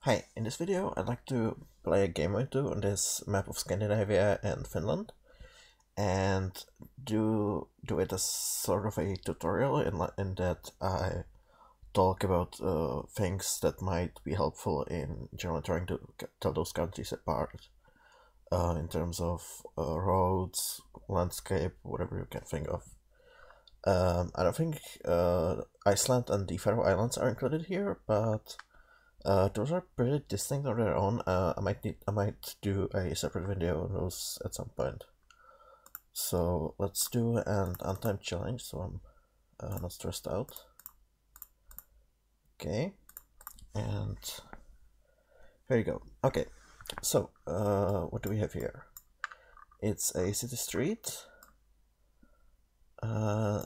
Hi, in this video I'd like to play a game or two on this map of Scandinavia and Finland and do it as sort of a tutorial in that I talk about things that might be helpful in generally trying to tell those countries apart in terms of roads, landscape, whatever you can think of. I don't think Iceland and the Faroe Islands are included here, but those are pretty distinct on their own. I might do a separate video on those at some point. So let's do an untimed challenge, so I'm not stressed out. Okay, and here you go. Okay, so what do we have here? It's a city street. Oh,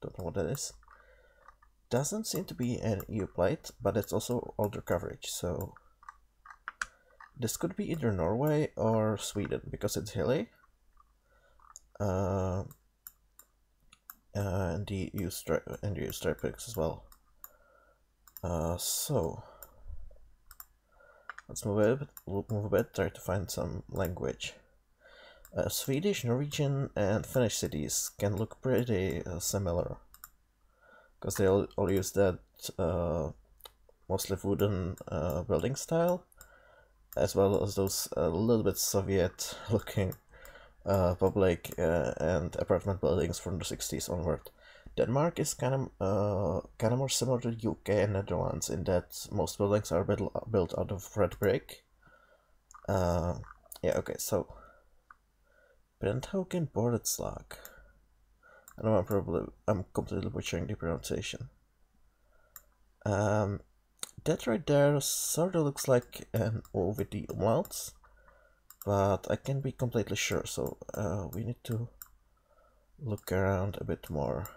don't know what that is. Doesn't seem to be an EU plate, but it's also older coverage, so this could be either Norway or Sweden because it's hilly. And the EU stripe picks as well. So let's move a bit, try to find some language. Swedish, Norwegian, and Finnish cities can look pretty similar because they all use that mostly wooden building style, as well as those a little bit Soviet-looking public and apartment buildings from the 60s onward. Denmark is kind of more similar to the UK and Netherlands in that most buildings are built out of red brick. Yeah, okay, so Brandhagen Boredslag. I know I'm completely butchering the pronunciation. That right there sort of looks like an O with the umlauts, but I can't be completely sure, so we need to look around a bit more.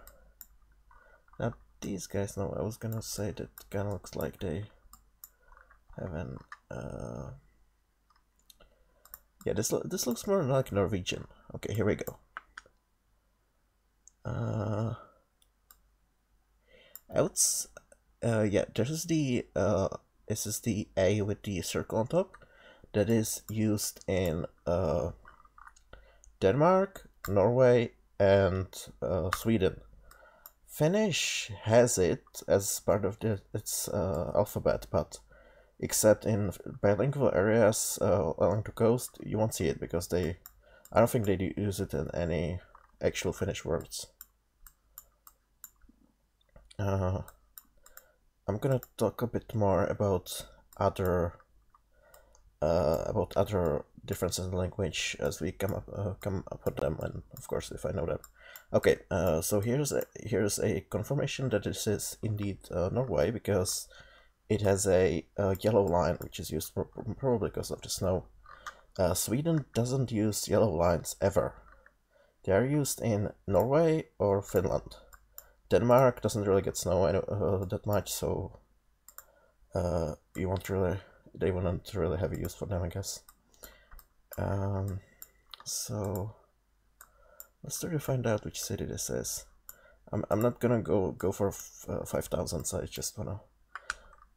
Now these guys, no, I was gonna say that kind of looks like they have an yeah, this looks more like Norwegian. Okay, here we go. Yeah, this is the A with the circle on top that is used in Denmark, Norway, and Sweden. Finnish has it as part of its alphabet, but except in bilingual areas along the coast, you won't see it because I don't think they use it in any actual Finnish words. I'm gonna talk a bit more about other differences in language as we come up with them, and of course if I know them. Okay, so here's a confirmation that this is indeed Norway, because it has a yellow line which is used probably because of the snow. Sweden doesn't use yellow lines ever. They are used in Norway or Finland. Denmark doesn't really get snow that much, so they won't really have a use for them, I guess. So let's try to find out which city this is. I'm not gonna go for 5,000, so I just wanna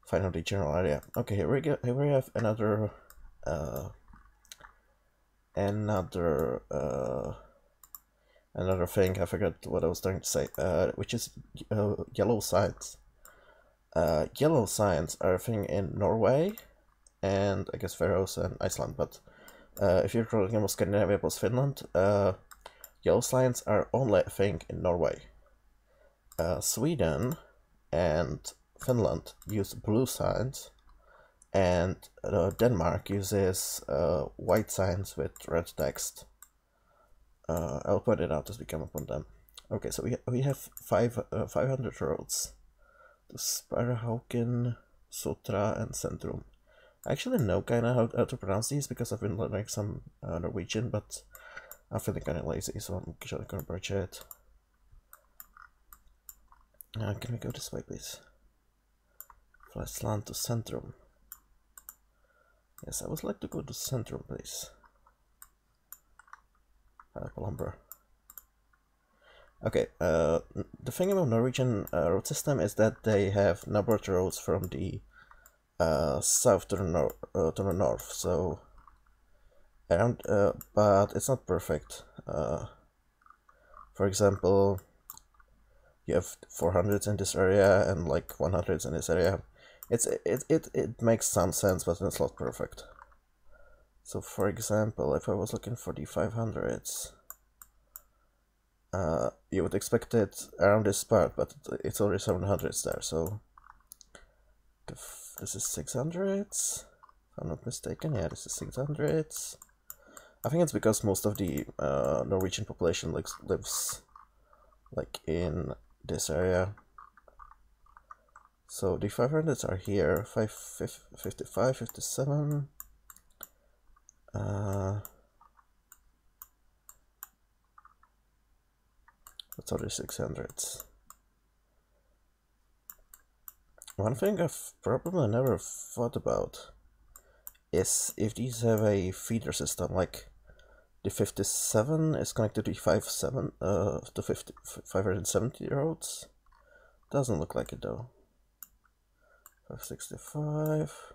find out the general area. Okay, here we go. Here we have another thing. I forgot what I was trying to say. Which is yellow signs. Yellow signs are a thing in Norway, and I guess Faroes and Iceland. But if you're talking about Scandinavia plus Finland, yellow signs are only a thing in Norway. Sweden and Finland use blue signs, and Denmark uses white signs with red text. I'll point it out as we come upon them. Okay, so we have 500 roads. The Sparrehauken, Sotra, and Centrum. I actually know kind of how to pronounce these because I've been learning some Norwegian, but I'm feeling kind of lazy, so I'm actually gonna butcher it. Can we go this way, please? Flesland to Centrum. Yes, I would like to go to Centrum, please. Palumber. Okay, the thing about Norwegian road system is that they have numbered roads from the south to the north, so around, but it's not perfect. For example, you have 400s in this area and like 100s in this area. It makes some sense, but it's not perfect. So for example, if I was looking for the 500s, you would expect it around this part, but it's already 700s there, so this is 600s, if I'm not mistaken. Yeah, this is 600s. I think it's because most of the Norwegian population lives like in this area. So the 500s are here, 55, 57. That's already 600s. One thing I've probably never thought about is if these have a feeder system, like the 57 is connected to the 570 roads. Doesn't look like it though. 565.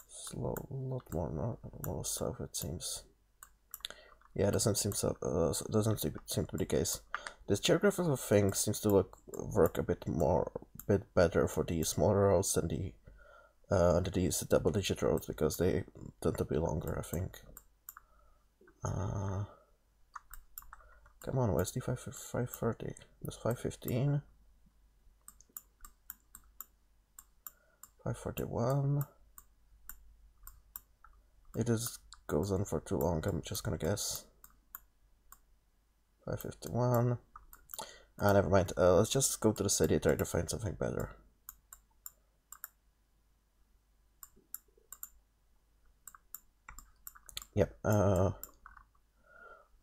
Slow, a lot more south it seems. Yeah, doesn't seem to be the case. This geographical thing seems to work a bit better for the smaller roads than these double-digit roads, because they tend to be longer, I think. Come on, where's the 530? There's 515. 541. It just goes on for too long, I'm just gonna guess. 551. Ah, never mind. Let's just go to the city, try to find something better. Yep.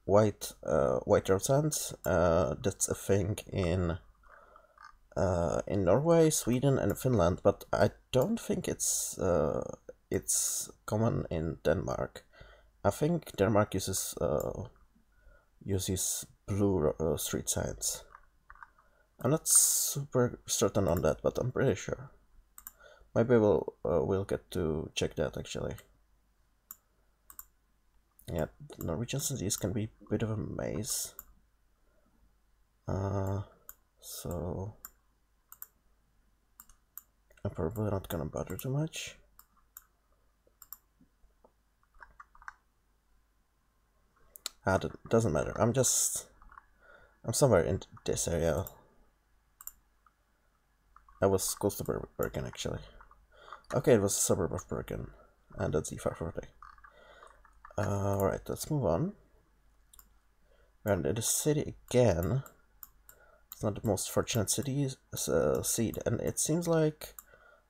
White road signs. That's a thing in Norway, Sweden, and Finland, but I don't think it's common in Denmark. I think Denmark uses blue street signs. I'm not super certain on that, but I'm pretty sure. Maybe we'll get to check that actually. Yeah, Norwegian cities can be a bit of a maze. So I'm probably not gonna bother too much. Doesn't matter. I'm somewhere in this area. I was close to Bergen actually. Okay, it was a suburb of Bergen, and that's E540. Alright, let's move on. We're in the city again. It's not the most fortunate city seed, and it seems like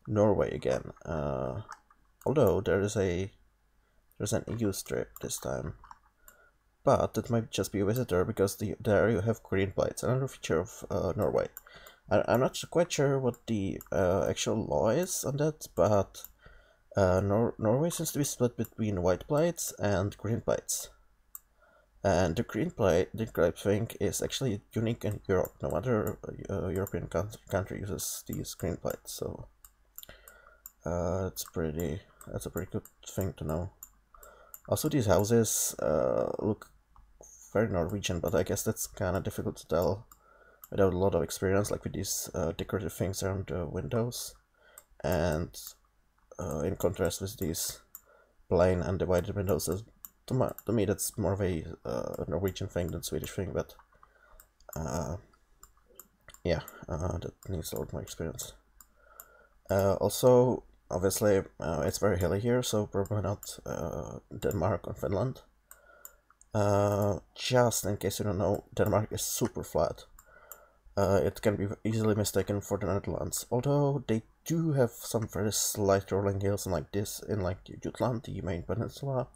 Norway again. Although there's an EU strip this time. But it might just be a visitor, because there you have green plates, another feature of Norway. I'm not quite sure what the actual law is on that, but Norway seems to be split between white plates and green plates. And the green thing is actually unique in Europe. No other European country uses these green plates, so that's a pretty good thing to know. Also, these houses look very Norwegian, but I guess that's kind of difficult to tell without a lot of experience, like with these decorative things around the windows, and in contrast with these plain and divided windows. To me, that's more of a Norwegian thing than Swedish thing, but yeah, that needs a lot more experience. Also, obviously, it's very hilly here, so probably not Denmark or Finland. Just in case you don't know, Denmark is super flat. It can be easily mistaken for the Netherlands, although they do have some very slight rolling hills like this in like Jutland, the main peninsula,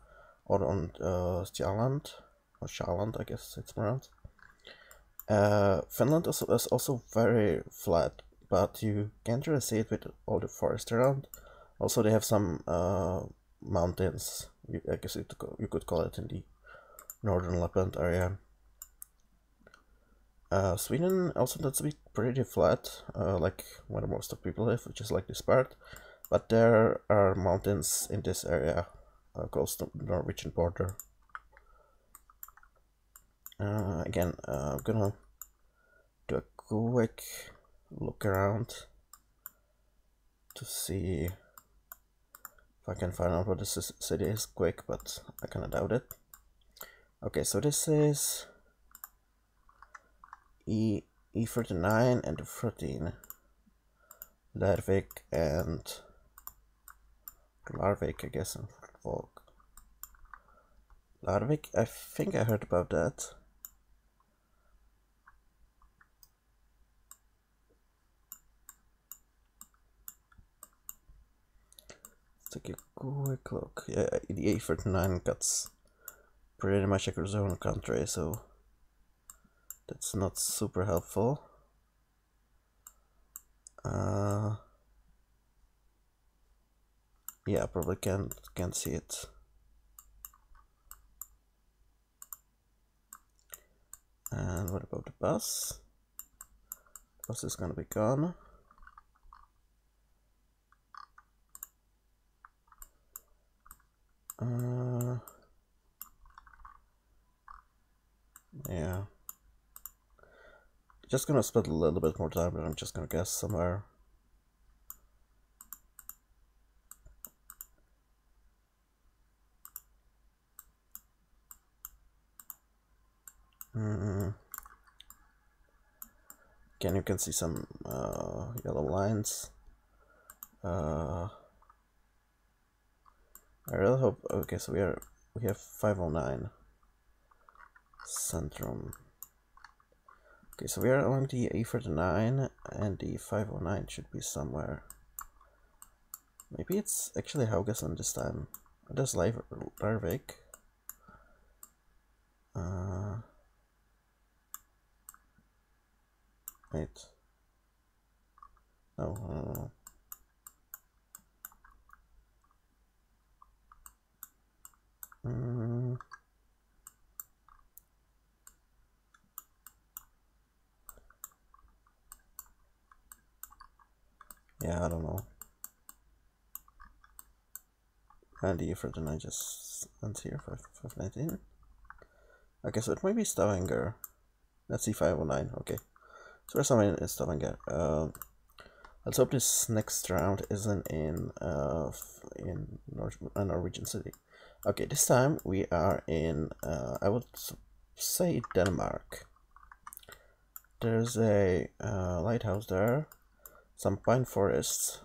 or on Sjælland, or Sjælland, I guess it's pronounced. Finland is also very flat, but you can't really see it with all the forest around. Also, they have some mountains, I guess you could call it, in the northern Lapland area. Sweden also tends to be pretty flat, like where most of people live, which is like this part. But there are mountains in this area, close to the Norwegian border. Again, I'm gonna do a quick look around to see if I can find out what this city is quick, but I kinda doubt it. Okay, so this is E39 and 13. Larvik and Larvik, I guess, and Volk. Larvik, I think I heard about that. Let's take a quick look. Yeah, the A39 cuts pretty much across the whole country, so that's not super helpful. Yeah, probably can't see it. And what about the bus? The bus is gonna be gone. Yeah. Just gonna spend a little bit more time, but I'm just gonna guess somewhere. Again, you can see some yellow lines. I really hope. Okay, so we have 509 Centrum. Okay, so we are along the A39, and the 509 should be somewhere. Maybe it's actually Haugesund this time. There's Larvik. Wait. No. Yeah, I don't know. And the A39 just ends here, 519. Okay, so it might be Stavanger. Let's see, 509. Okay, so there's someone in Stavanger. Let's hope this next round isn't in a Norwegian city. Okay, this time we are in, I would say, Denmark. There's a lighthouse there, some pine forests.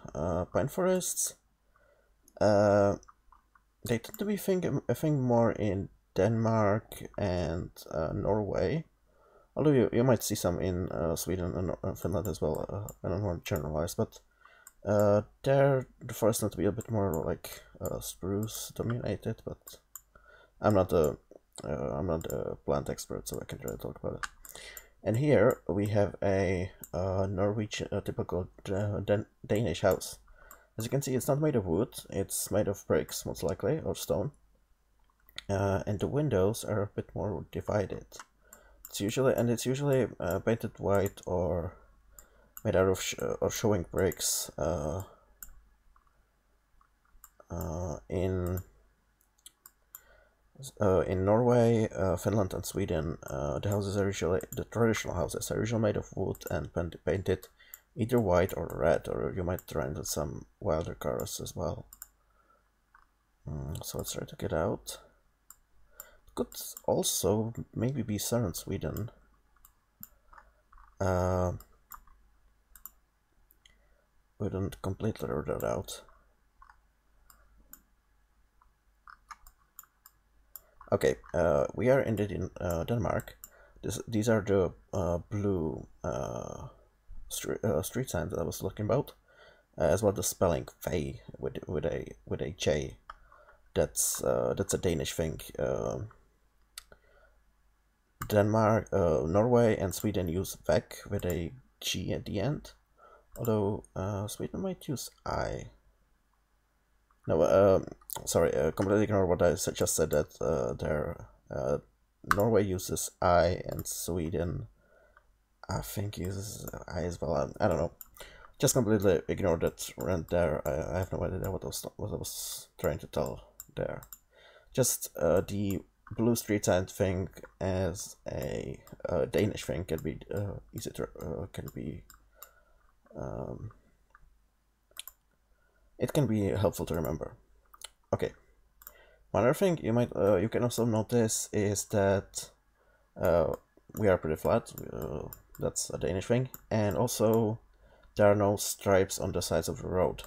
They tend to be I think more in Denmark and Norway. Although you might see some in Sweden and Finland as well. I don't want to generalize, but there the forests tend to be a bit more like spruce dominated. But I'm not a plant expert, so I can't really talk about it. And here we have a Norwegian, typical Danish house. As you can see, it's not made of wood; it's made of bricks, most likely, or stone. And the windows are a bit more divided. It's usually painted white or made out of or showing bricks. In Norway, Finland, and Sweden, the traditional houses are usually made of wood and painted either white or red, or you might run into some wilder colors as well. So let's try to get out. It could also maybe be southern Sweden. Wouldn't completely rule that out. Okay, we are indeed in Denmark. These are the blue street signs that I was looking about, as well as the spelling Fay with a J. That's a Danish thing. Denmark, Norway, and Sweden use Vec with a G at the end, although Sweden might use I. No, sorry, completely ignore what I just said, that Norway uses I and Sweden I think is I as well. I don't know. Just completely ignore that rant there. I have no idea what I was trying to tell there. Just the blue street sign thing as a Danish thing can be easy to it can be helpful to remember. Okay. One other thing you can also notice is that we are pretty flat. That's a Danish thing, and also there are no stripes on the sides of the road.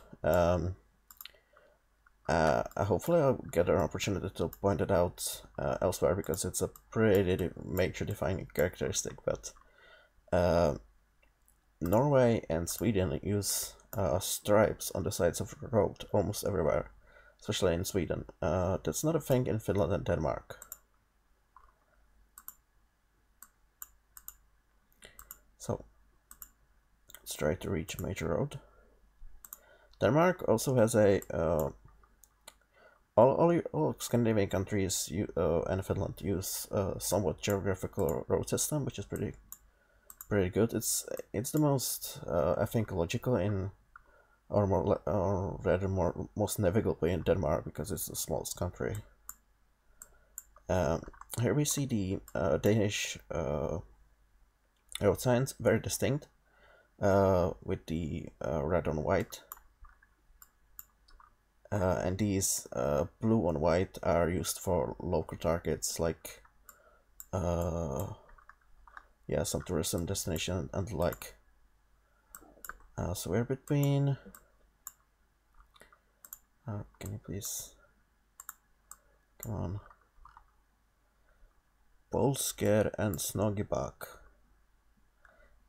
Hopefully I'll get an opportunity to point it out elsewhere, because it's a pretty major defining characteristic, but Norway and Sweden use stripes on the sides of the road almost everywhere, especially in Sweden. That's not a thing in Finland and Denmark. So, let's try to reach a major road. Denmark also has a all Scandinavian countries and Finland use a somewhat geographical road system, which is pretty good. It's the most I think logical in, or rather most navigable in Denmark, because it's the smallest country. Here we see the Danish road signs, very distinct, with the red on white. And these blue on white are used for local targets, like yeah, some tourism destination and the like. So we're between can you please come on, Bolsker and Snoggebak.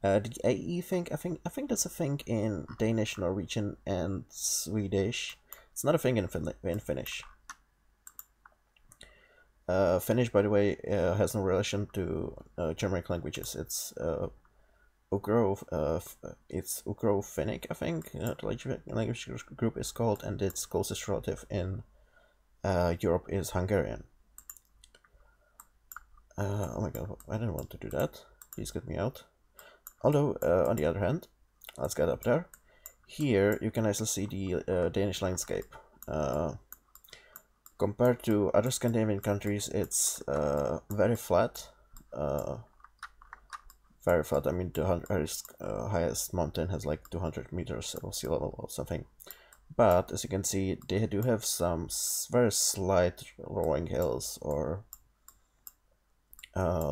The AE thing, I think that's a thing in Danish, Norwegian, and Swedish. It's not a thing in Finnish. Finnish, by the way, has no relation to Germanic languages. It's Ugro-Finnic, I think. The language group is called, and its closest relative in Europe is Hungarian. Oh my god, I didn't want to do that. Please get me out. Although, on the other hand, let's get up there. Here you can also see the Danish landscape. Compared to other Scandinavian countries, it's very flat. Very flat. I mean, the highest mountain has like 200 meters of sea level or something. But as you can see, they do have some very slight rolling hills or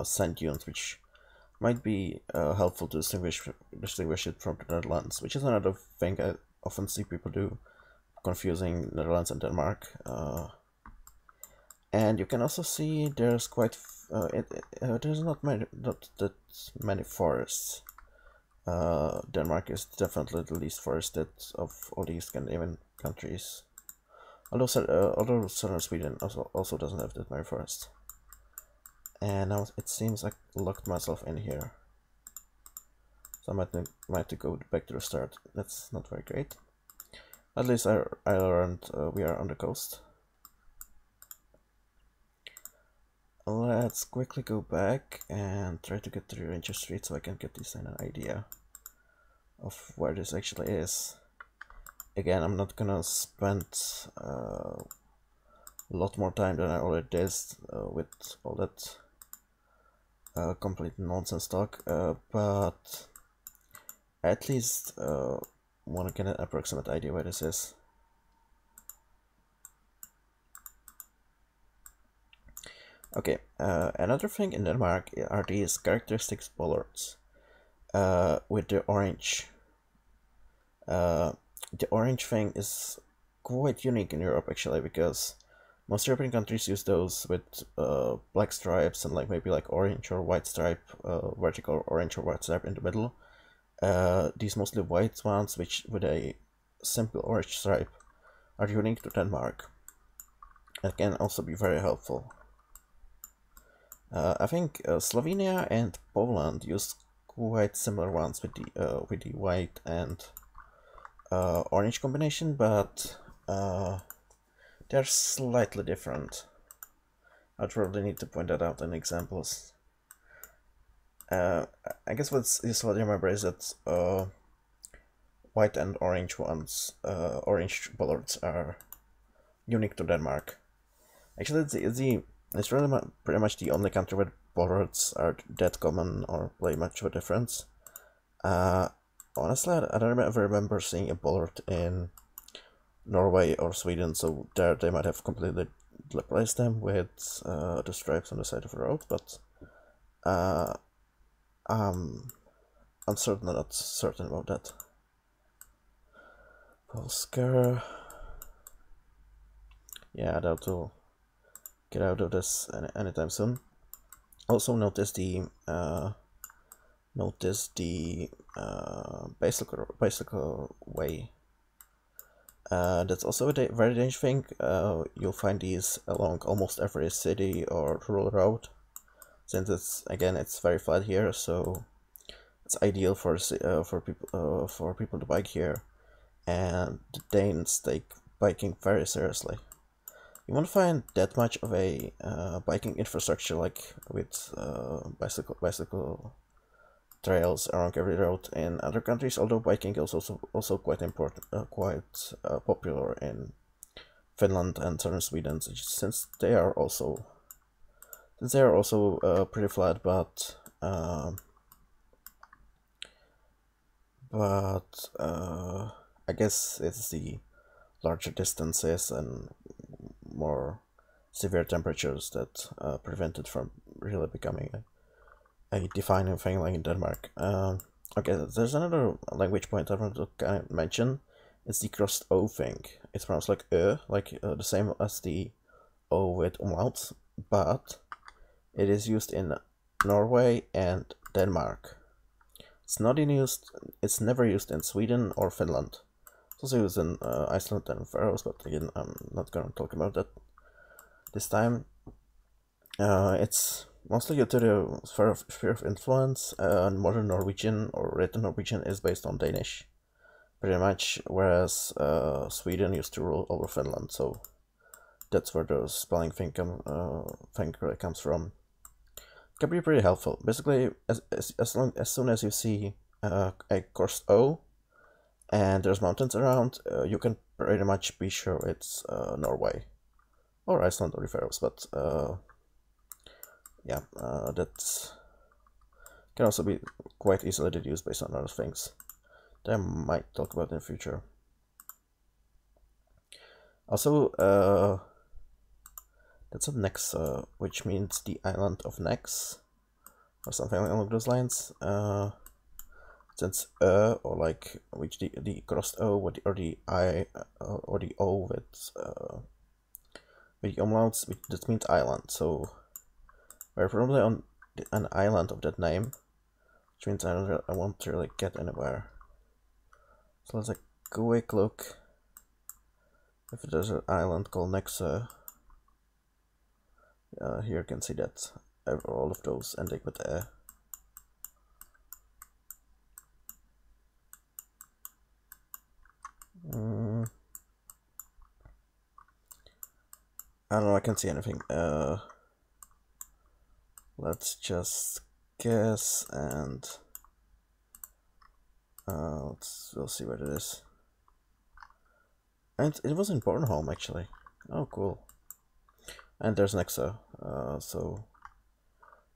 sand dunes, which might be helpful to distinguish it from the Netherlands, which is another thing I often see people do, confusing Netherlands and Denmark. And you can also see there's quite there's not that many forests. Denmark is definitely the least forested of all these Scandinavian countries. Although southern Sweden also doesn't have that many forests. And now it seems I locked myself in here, so I might have to go back to the start. That's not very great. At least I learned we are on the coast. Let's quickly go back and try to get to the Ranger Street so I can get this an idea of where this actually is. Again, I'm not gonna spend a lot more time than I already did with all that complete nonsense talk, but at least want to get an approximate idea where this is. Okay, another thing in Denmark are these characteristic bollards with the orange. The orange thing is quite unique in Europe actually, because most European countries use those with black stripes and maybe orange or white stripe, vertical orange or white stripe in the middle. These mostly white ones, which with a simple orange stripe, are unique to Denmark and can also be very helpful. I think Slovenia and Poland use quite similar ones with the white and orange combination, but they're slightly different. I'd probably need to point that out in examples. I guess what's useful to remember is that white and orange ones, orange bollards are unique to Denmark. Actually, it's really pretty much the only country where bollards are that common or play much of a difference. Honestly, I don't ever remember seeing a bollard in Norway or Sweden, so there they might have completely replaced them with the stripes on the side of the road, but I'm certainly not certain about that. Polska. Yeah, I doubt we'll get out of this anytime soon. Also notice the bicycle way. That's also a very dangerous thing. You'll find these along almost every city or rural road, since it's very flat here, so it's ideal for people to bike here. And the Danes take biking very seriously. You won't find that much of a biking infrastructure like with bicycle trails around every road in other countries, although biking is also quite important, quite popular in Finland and southern Sweden, since they are also pretty flat, but I guess it's the larger distances and more severe temperatures that prevent it from really becoming a defining thing like in Denmark. Okay, there's another language point I want to kind of mention. It's the crossed O thing. It's pronounced like the same as the O with umlauts, but it is used in Norway and Denmark. It's never used in Sweden or Finland. It's also used in Iceland and Faroes, but again, I'm not going to talk about that this time. It's mostly due to the sphere of influence. Modern Norwegian or written Norwegian is based on Danish, pretty much, whereas Sweden used to rule over Finland, so that's where the spelling thing really comes from. It can be pretty helpful. Basically, as soon as you see a coarse O and there's mountains around, you can pretty much be sure it's Norway or Iceland or the Faroes, but yeah, that can also be quite easily deduced based on other things that I might talk about in the future. Also, that's a Nexa, which means the island of Nex, or something along those lines. Since or like which the crossed O or the I or the O with the umlauts, that means island. So we're probably on an island of that name, which means I won't really get anywhere. So let's like quick look if there's an island called Nexa. Here you can see that all of those ending with I don't know, I can't see anything. Let's just guess and we'll see what it is. And it was in Bornholm actually. Oh, cool. And there's Nexa. So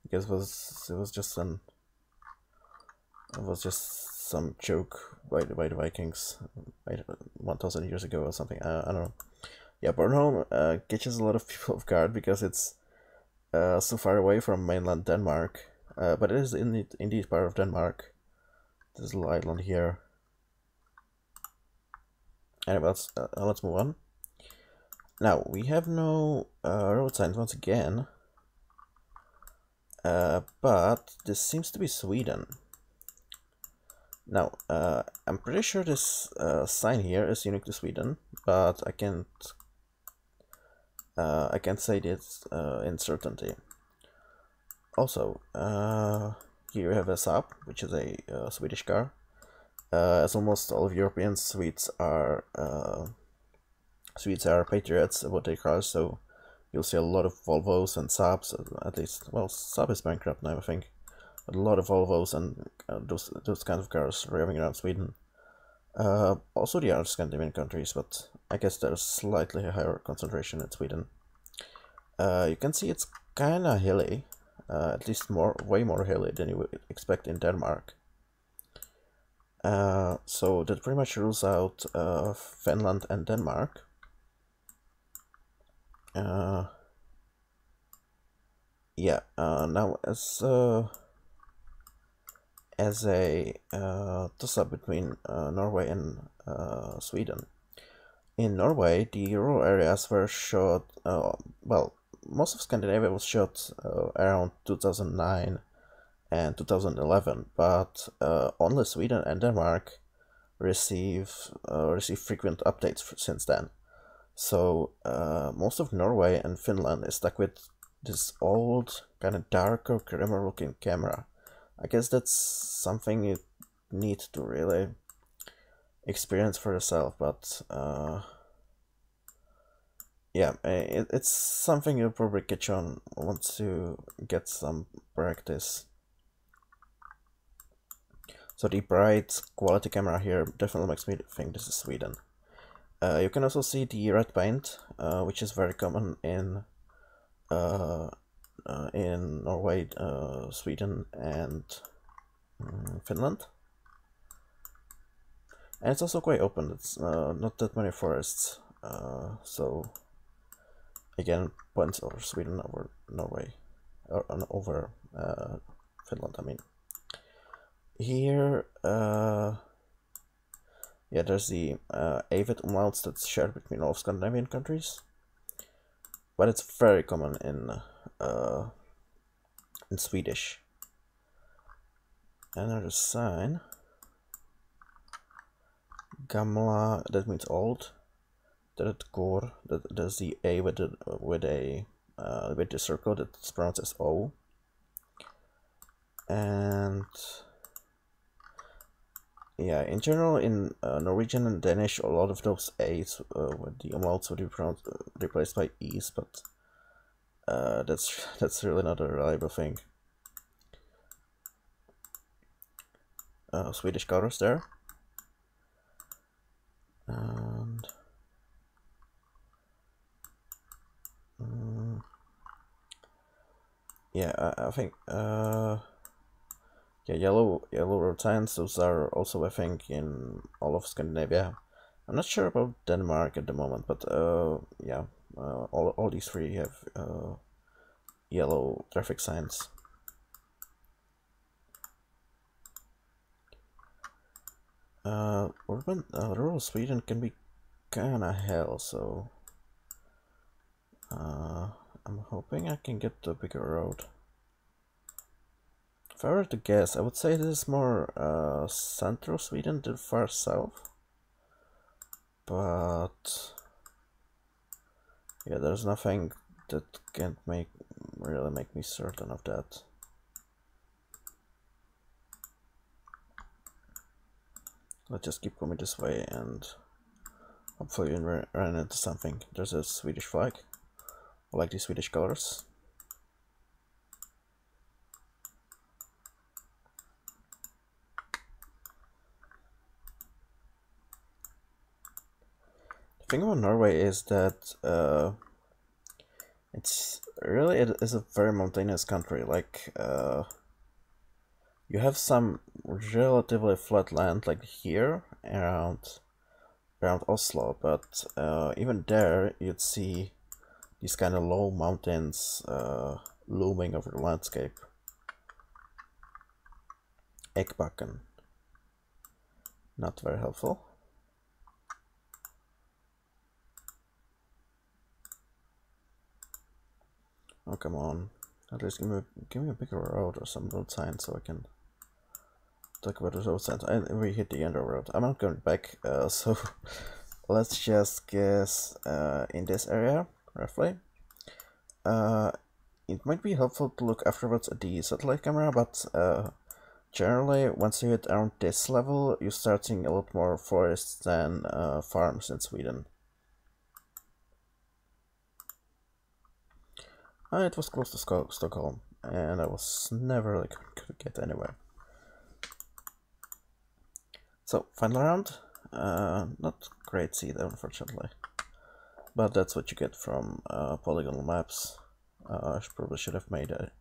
I guess it was just some joke by the Vikings 1,000 years ago or something. I don't know. Yeah, Bornholm catches a lot of people off guard because it's so far away from mainland Denmark, but it is indeed part of Denmark. This little island here. Anyway, let's move on. Now we have no road signs once again, but this seems to be Sweden. Now I'm pretty sure this sign here is unique to Sweden, but I can't say this in certainty. Also, here you have a Saab, which is a Swedish car. As almost all of European Swedes are patriots about their cars, so you'll see a lot of Volvos and Saabs. At least, well, Saab is bankrupt now, I think. A lot of Volvos and those kind of cars driving around Sweden. Also the other Scandinavian countries, but I guess there's slightly higher concentration in Sweden. You can see it's kinda hilly, at least way more hilly than you would expect in Denmark. So that pretty much rules out Finland and Denmark. Yeah. Now as a toss-up between Norway and Sweden. In Norway, the rural areas were shot. Well, most of Scandinavia was shot around 2009 and 2011, but only Sweden and Denmark receive frequent updates since then. So most of Norway and Finland is stuck with this old, kind of darker, grimmer-looking camera. I guess that's something you need to really experience for yourself, but yeah, it's something you'll probably catch on once you get some practice. So the bright quality camera here definitely makes me think this is Sweden. You can also see the red paint, which is very common in Norway, Sweden, and Finland. And it's also quite open. It's not that many forests. So again, points over Sweden over Norway, or over Finland. I mean, here, yeah, there's the avid umlauts that's shared between all Scandinavian countries, but it's very common in Swedish. Another sign, gamla, that means old. Går, there's the A with the circle that's pronounced as O. And yeah, in general, in Norwegian and Danish, a lot of those A's with the umlauts would be replaced by E's, but that's really not a reliable thing. Swedish colors there. And yeah, I think yeah, yellow road signs. Those are also, I think, in all of Scandinavia. I'm not sure about Denmark at the moment, but yeah, all these three have yellow traffic signs. Rural Sweden can be kinda hell, so I'm hoping I can get to a bigger road. If I were to guess, I would say this is more central Sweden than far south. But yeah, there's nothing that can't really make me certain of that. Let's just keep going this way and hopefully we run into something. There's a Swedish flag. I like these Swedish colors. The thing about Norway is that it is a very mountainous country. Like you have some relatively flat land, like here around Oslo, but even there you'd see these kind of low mountains looming over the landscape. Ekbakken. Not very helpful. Oh, come on. At least give me a bigger road or some road sign so I can talk about the road signs. We hit the end of the road. I'm not going back, so let's just guess in this area, roughly. It might be helpful to look afterwards at the satellite camera, but generally, once you hit around this level, you start seeing a lot more forests than farms in Sweden. It was close to Stockholm, and I was never really could get anywhere. So final round, not great seed unfortunately, but that's what you get from polygonal maps. I probably should have made a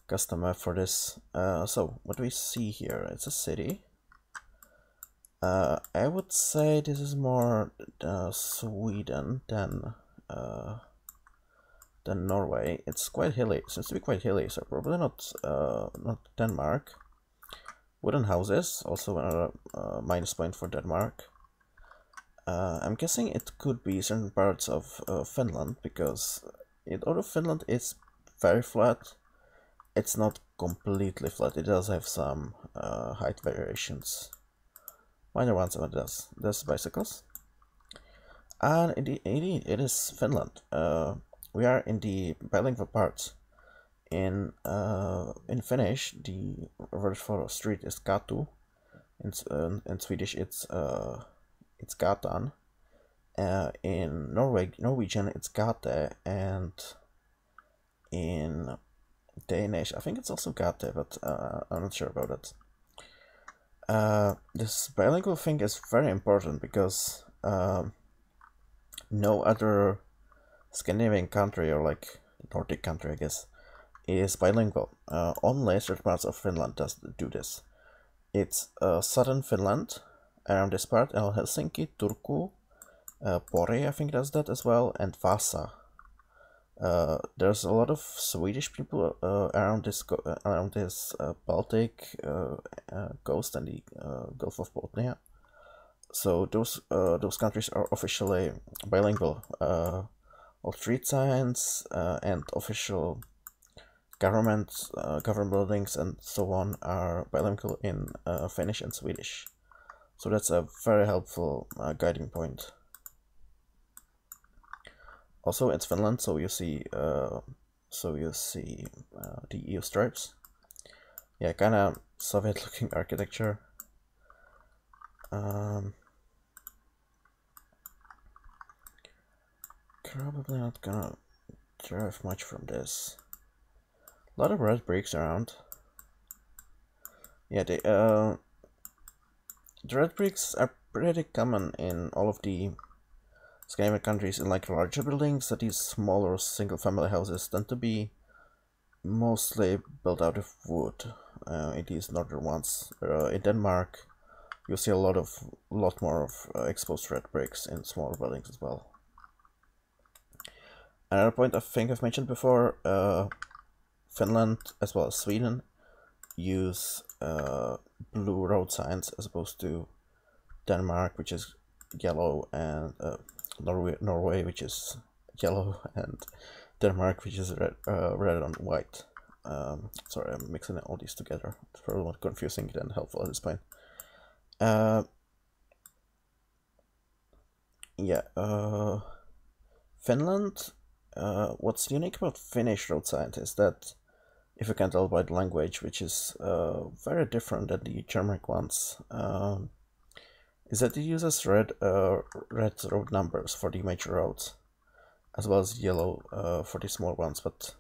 custom map for this. So what we see here, it's a city. I would say this is more Sweden than Norway. It's quite hilly. It seems to be quite hilly, so probably not Denmark. Wooden houses, also another minus point for Denmark. I'm guessing it could be certain parts of Finland, because although Finland is very flat, it's not completely flat. It does have some height variations. Minor ones, but there's bicycles. And indeed, it is Finland. We are in the bilingual part. In Finnish, the word for street is katu. In Swedish, it's gatan. In Norwegian, it's gate, and in Danish, I think it's also gate, but I'm not sure about it. This bilingual thing is very important because no other Scandinavian country, or like Nordic country, I guess, is bilingual. Only certain parts of Finland does do this. It's southern Finland, around this part, and Helsinki, Turku, Pori, I think does that as well, and Vasa. There's a lot of Swedish people around this Baltic coast and the Gulf of Bothnia. So those countries are officially bilingual. All street signs and official government buildings and so on are bilingual in Finnish and Swedish. So that's a very helpful guiding point. Also, it's Finland, so you see the EU stripes. Yeah, kind of Soviet-looking architecture. Probably not gonna derive much from this. A lot of red bricks around. Yeah, the red bricks are pretty common in all of the Scandinavian countries. In like larger buildings, that these smaller single-family houses tend to be mostly built out of wood. In these northern ones, in Denmark, you see a lot more of exposed red bricks in smaller buildings as well. Another point I think I've mentioned before: Finland as well as Sweden use blue road signs as opposed to Denmark, which is yellow, and Norway, which is yellow, and Denmark, which is red on white. Sorry, I'm mixing all these together. It's probably more confusing than helpful at this point. Finland. What's unique about Finnish road signs is that, if you can tell by the language, which is very different than the Germanic ones, is that it uses red road numbers for the major roads, as well as yellow for the small ones. But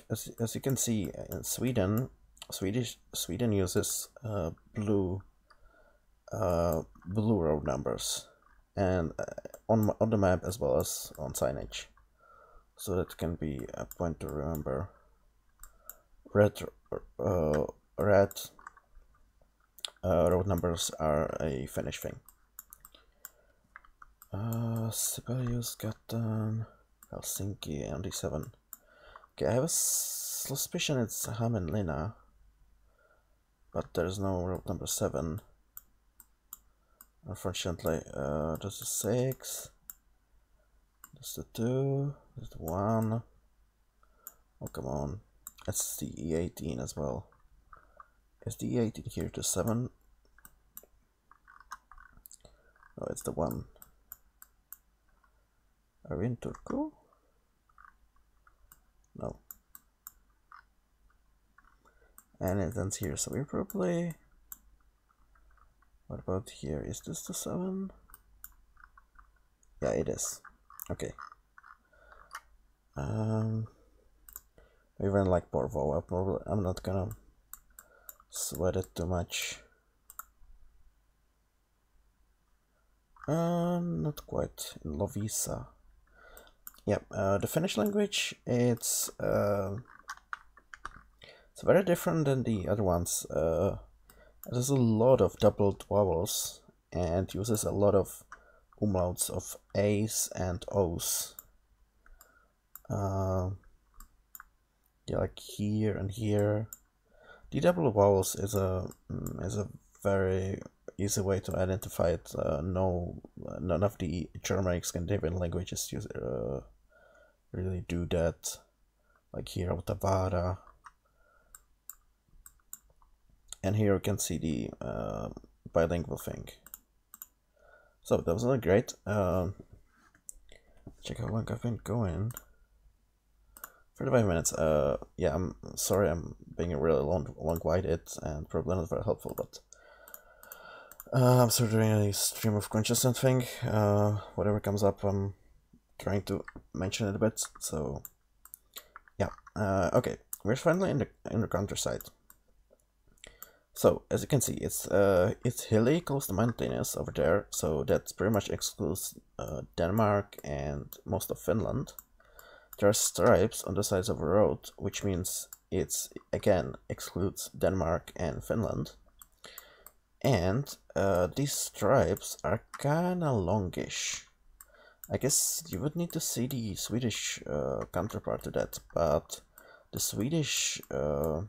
as you can see in Sweden uses blue road numbers, and on the map as well as on signage. So that can be a point to remember. Red road numbers are a Finnish thing. Sibelius got Helsinki ND7. Okay, I have a suspicion it's Hämeenlinna, but there's no road number 7. Unfortunately, there's the 6. There's the 2. There's the 1. Oh, come on. That's the E18 as well. Is the E18 here to 7? Oh, it's the 1. Are we in Turku? No. And it ends here, so we're probably... What about here? Is this the 7? Yeah, it is. Okay. Even like Porvo, I'm not gonna sweat it too much. Not quite. In Lovisa. Yep, the Finnish language, it's very different than the other ones. There's a lot of doubled vowels and uses a lot of umlauts of A's and O's. Yeah, like here and here. The double vowels is a very easy way to identify it. None of the Germanic Scandinavian languages really do that. Like here, Otavara. And here you can see the bilingual thing. So that was really great. Check how long I've been going. 35 minutes. Yeah, I'm sorry I'm being really long-winded and probably not very helpful, but I'm sort of doing a stream of consciousness thing. Whatever comes up, I'm trying to mention it a bit. So yeah. Okay, we're finally in the countryside. So as you can see, it's hilly, close to mountainous over there. So that pretty much excludes Denmark and most of Finland. There are stripes on the sides of the road, which means it's again excludes Denmark and Finland. And these stripes are kinda longish. I guess you would need to see the Swedish counterpart to that, but the Swedish road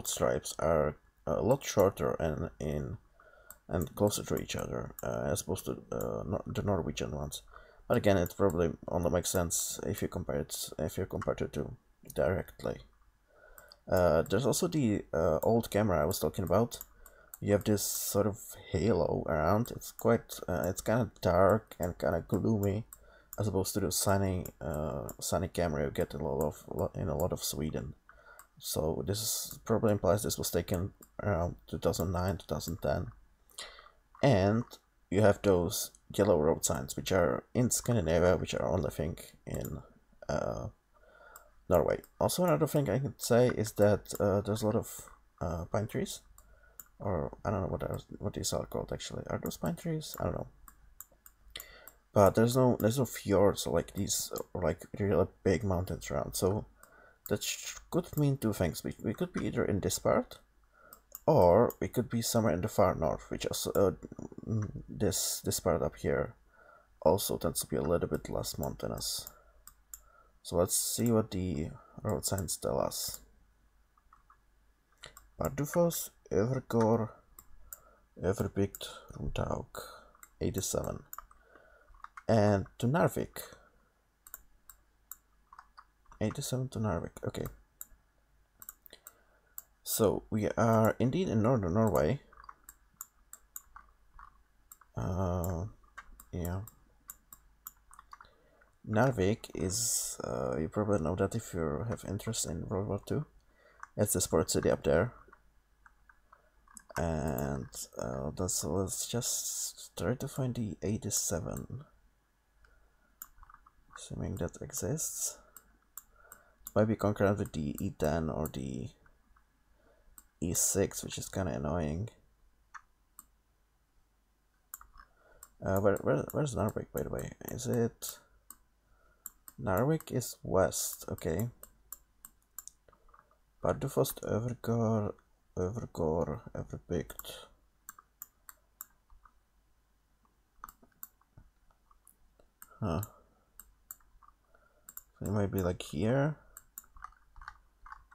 stripes are a lot shorter and closer to each other as opposed to the Norwegian ones. But again, it probably only makes sense if you compare it to directly. There's also the old camera I was talking about. You have this sort of halo around. It's quite, it's kind of dark and kind of gloomy, as opposed to the sunny camera you get in a lot of Sweden. So this probably implies this was taken around 2009, 2010, and you have those yellow road signs, which are in Scandinavia, which are only, I think, in Norway. Also, another thing I can say is that there's a lot of pine trees, or I don't know what these are called actually. Are those pine trees? I don't know. But there's no fjords or like these like really big mountains around. So that could mean two things. We could be either in this part, or we could be somewhere in the far north, which also this part up here also tends to be a little bit less mountainous. So let's see what the road signs tell us. Bardufoss, Övergård, Överbygd, Rundhaug, 87. And to Narvik. 87 to Narvik, okay. So we are indeed in northern Norway. Yeah. Narvik is, you probably know that if you have interest in World War II. It's the sports city up there. And let's just try to find the 87. Assuming that exists. Might be concurrent with the E10 or the E6, which is kind of annoying. Where's Narvik, by the way? Is it... Narvik is west, okay. Bardufoss, Övergård, Överbygd. Huh. So it might be like here.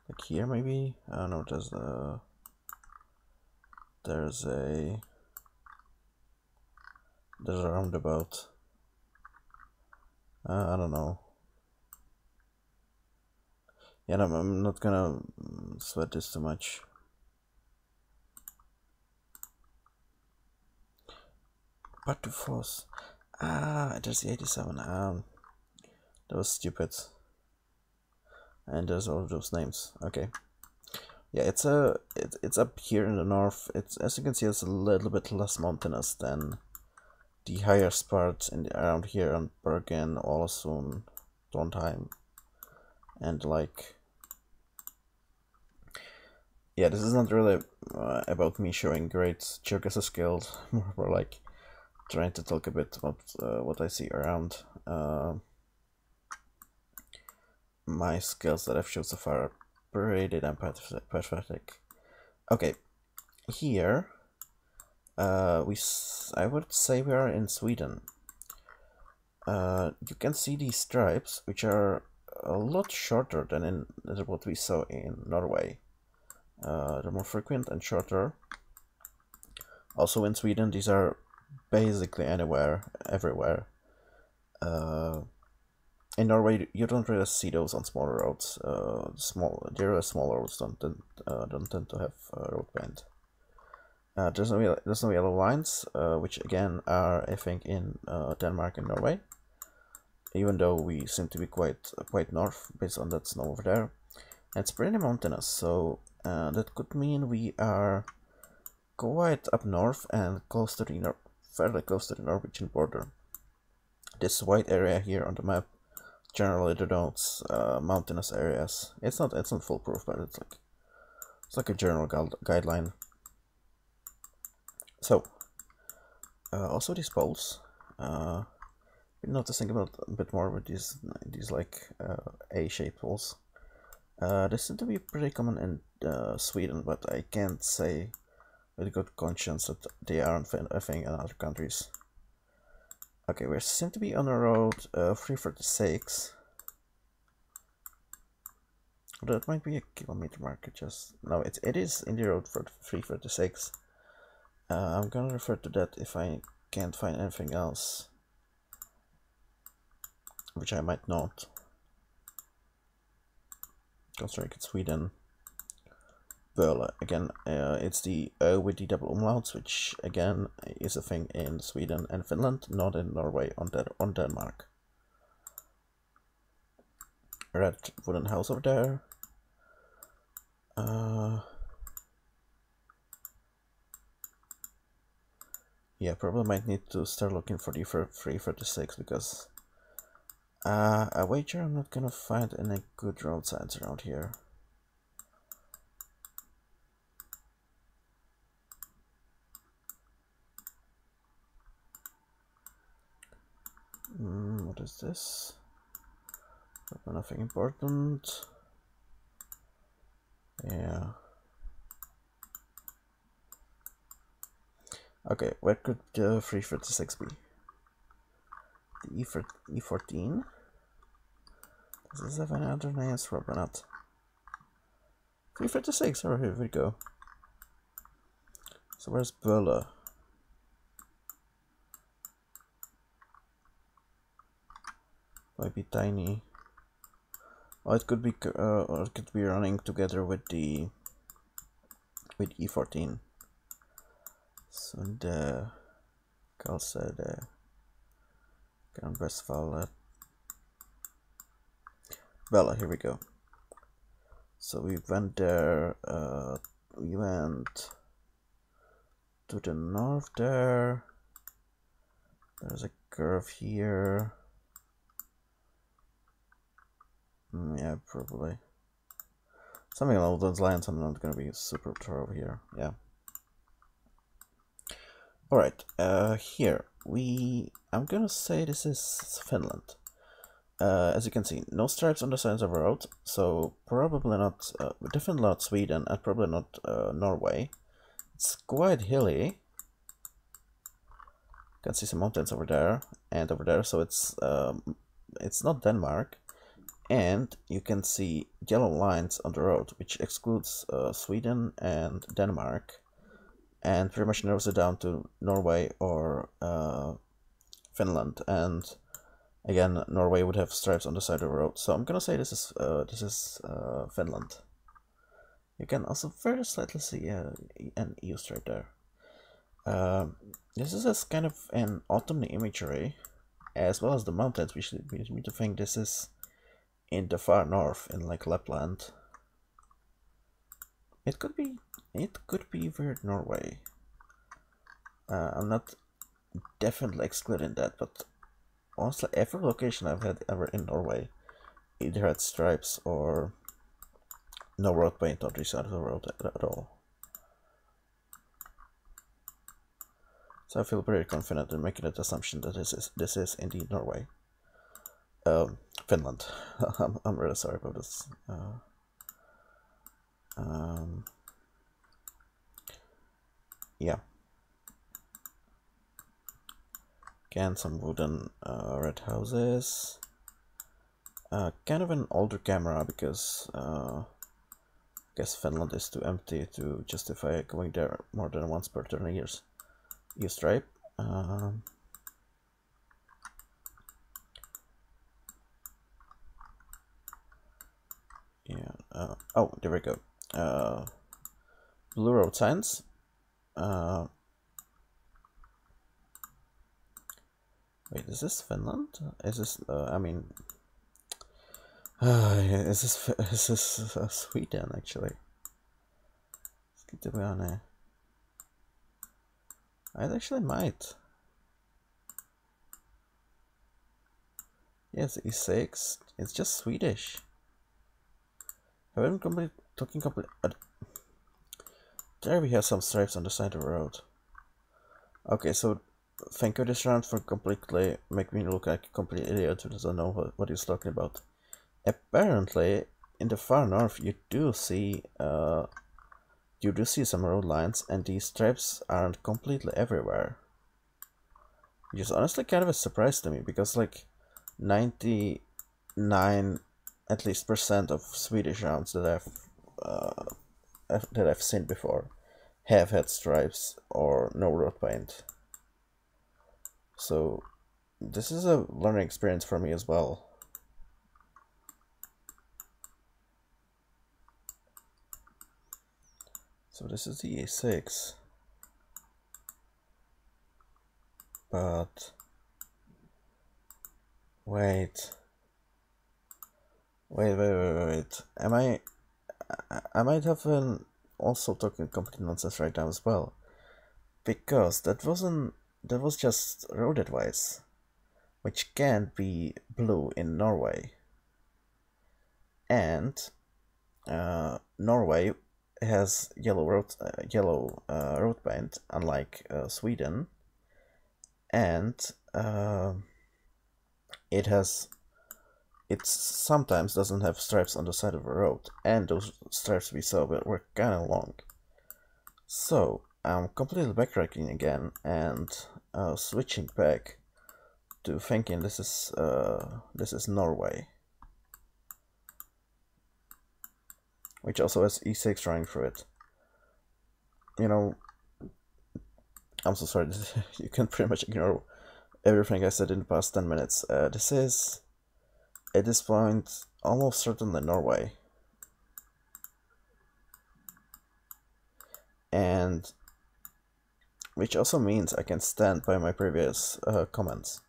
Like here, maybe? I don't know, there's a roundabout. I don't know. Yeah, no, I'm not gonna sweat this too much. Bardufoss. There's the 87. That was stupid. And there's all of those names. Okay. Yeah, it's up here in the north. It's, as you can see, it's a little bit less mountainous than the higher parts around here on Bergen, Ålesund, one time. And like, yeah, this is not really about me showing great Geoguessr skills, more like trying to talk a bit about what I see around. My skills that I've shown so far are pretty damn pathetic. Okay, here I would say we are in Sweden. You can see these stripes, which are a lot shorter than what we saw in Norway. They're more frequent and shorter. Also in Sweden, these are basically everywhere. In Norway, you don't really see those on smaller roads. There are smaller roads don't tend to have road paint. There's no yellow lines, which again are I think in Denmark and Norway. Even though we seem to be quite north based on that snow over there, and it's pretty mountainous, so that could mean we are quite up north and fairly close to the Norwegian border. This white area here on the map generally denotes mountainous areas. It's not foolproof, but it's like a general guideline. So also these poles. Been noticing about a bit more with these like A-shaped poles. They seem to be pretty common in Sweden, but I can't say with good conscience that they aren't a thing in other countries. Okay, we seem to be on the road 336. That might be a kilometer marker. No, it is in the road for 336. I'm gonna refer to that if I can't find anything else, which I might not, considering it's Sweden. Well, again, it's the O with the double umlauts, which again is a thing in Sweden and Finland, not in Norway on Denmark. Red wooden house over there. Yeah, probably might need to start looking for the 336 because I wager I'm not gonna find any good road signs around here. What is this? Nothing important. Yeah. Okay, where could the 336 be? The E14? Does this have any other names? Probably not. 336, oh, here we go. So where's Böle? Might be tiny. Oh, it could be, or it could be running together with E14. Så det kallas det Grandvestfallet. Well, here we go. So we went there, we went to the north there. There's a curve here. Yeah, probably. Something along those lines. I'm not gonna be super thorough here. Yeah. Alright, here I'm gonna say this is Finland. As you can see, no stripes on the sides of the road, so probably not, definitely not Sweden, and probably not Norway. It's quite hilly. You can see some mountains over there and over there, so it's not Denmark. And you can see yellow lines on the road, which excludes Sweden and Denmark, and pretty much narrows it down to Norway or Finland. And again, Norway would have stripes on the side of the road, so I'm gonna say this is Finland. You can also very slightly see an EU stripe there. This is kind of an autumn imagery, as well as the mountains, which leads me to think this is in the far north, in like Lapland. It could be weird Norway. I'm not definitely excluding that, but honestly, every location I've had ever in Norway either had stripes or no road paint on this side of the road at all. So I feel pretty confident in making that assumption that this is indeed Norway. Finland. I'm really sorry about this. Yeah. Again, some wooden red houses. Kind of an older camera because I guess Finland is too empty to justify going there more than once per 30 years. You stripe. Yeah. Oh, there we go. Blue road signs. Wait, is this Finland? Is this? I mean, is this Sweden actually? To be honest, I actually might. Yes, E6. It's just Swedish. I haven't talking complete. There we have some stripes on the side of the road. Okay, so thank you this round for completely making me look like a complete idiot who doesn't know what he's talking about. Apparently, in the far north, you do see some road lines, and these stripes aren't completely everywhere. Which is honestly kind of a surprise to me, because like 99 at least % of Swedish rounds that I've seen before have had stripes or no road paint. So this is a learning experience for me as well. So this is the A6. But wait. I might have been also talking complete nonsense right now as well. Because that was just road advice, which can be blue in Norway. And Norway has yellow road paint, unlike Sweden, and it sometimes doesn't have stripes on the side of the road, and those stripes we saw were kind of long. So I'm completely backtracking again and switching back to thinking this is Norway, which also has E6 running through it. You know, I'm so sorry. You can pretty much ignore everything I said in the past 10 minutes. This is, at this point, almost certainly Norway. And which also means I can stand by my previous comments.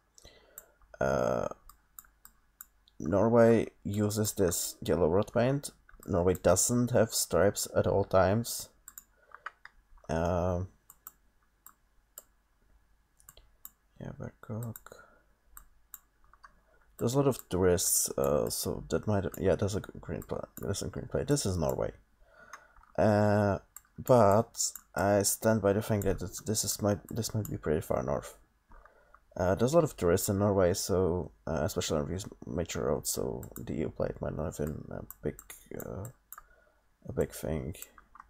Norway uses this yellow road paint. Norway doesn't have stripes at all times. Yeah, Bangkok. There's a lot of tourists, so that might, yeah, there's a green plate. This is Norway. But I stand by the thing that this might be pretty far north. There's a lot of tourists in Norway, so especially on these major roads, so the EU plate might not have been a big thing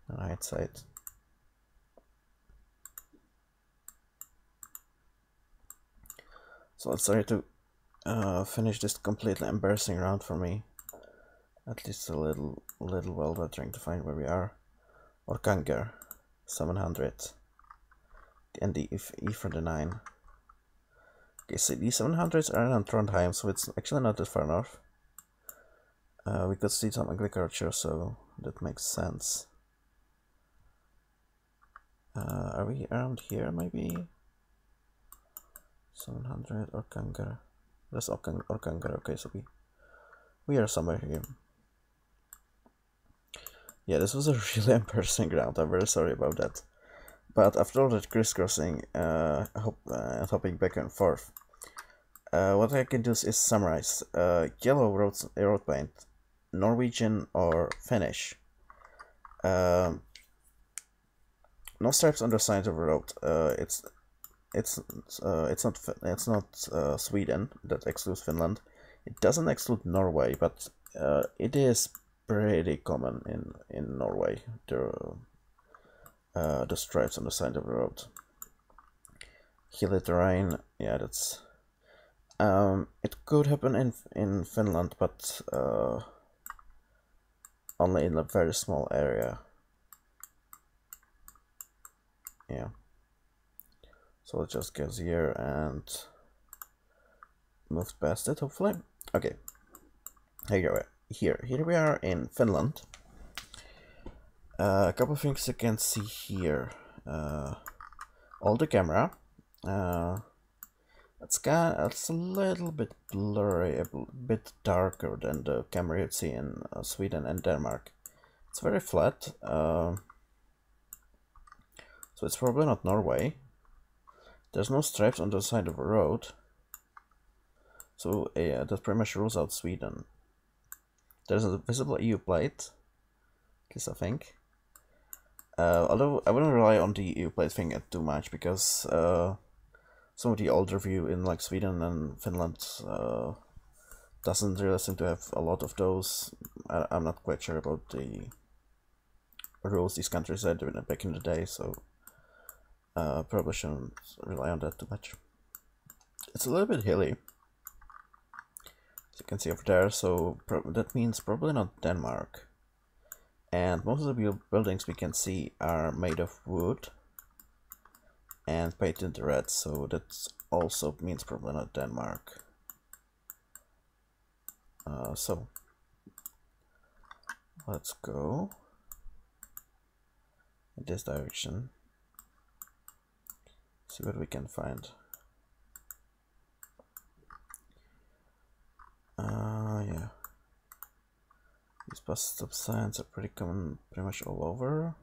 in hindsight. So let's try to finish this completely embarrassing round for me. At least a little while we're trying to find where we are. Orkanger, 700. And the E for the 9. Okay, so these 700s are in Trondheim, so it's actually not that far north. We could see some agriculture, so that makes sense. Are we around here, maybe? 700 Orkanger. That's Orkanger. Okay, so we are somewhere here. Yeah, this was a really embarrassing round. I'm very sorry about that. But after all that crisscrossing, hopping back and forth, What I can do is summarize. Yellow road paint, Norwegian or Finnish. Um, no stripes on the side of the road. It's not Sweden. That excludes Finland. It doesn't exclude Norway, but it is pretty common in Norway. The stripes on the side of the road. Hilly terrain, yeah, that's. It could happen in Finland, but only in a very small area. Yeah. So let's just go here and move past it, hopefully. Okay. Here we are in Finland. A couple of things you can see here. All the camera. It's a little bit blurry, a bit darker than the camera you'd see in Sweden and Denmark. It's very flat, so it's probably not Norway. There's no stripes on the side of the road, so yeah, that pretty much rules out Sweden. There's a visible EU plate, at least I think. Although I wouldn't rely on the EU plate thing too much, because some of the older view in like Sweden and Finland doesn't really seem to have a lot of those. I'm not quite sure about the rules these countries had doing it back in the day, so probably shouldn't rely on that too much. It's a little bit hilly, as you can see over there, so that means probably not Denmark. And most of the buildings we can see are made of wood and painted red, so that also means probably not Denmark. So let's go in this direction, see what we can find. Yeah, these bus stop signs are pretty common pretty much all over.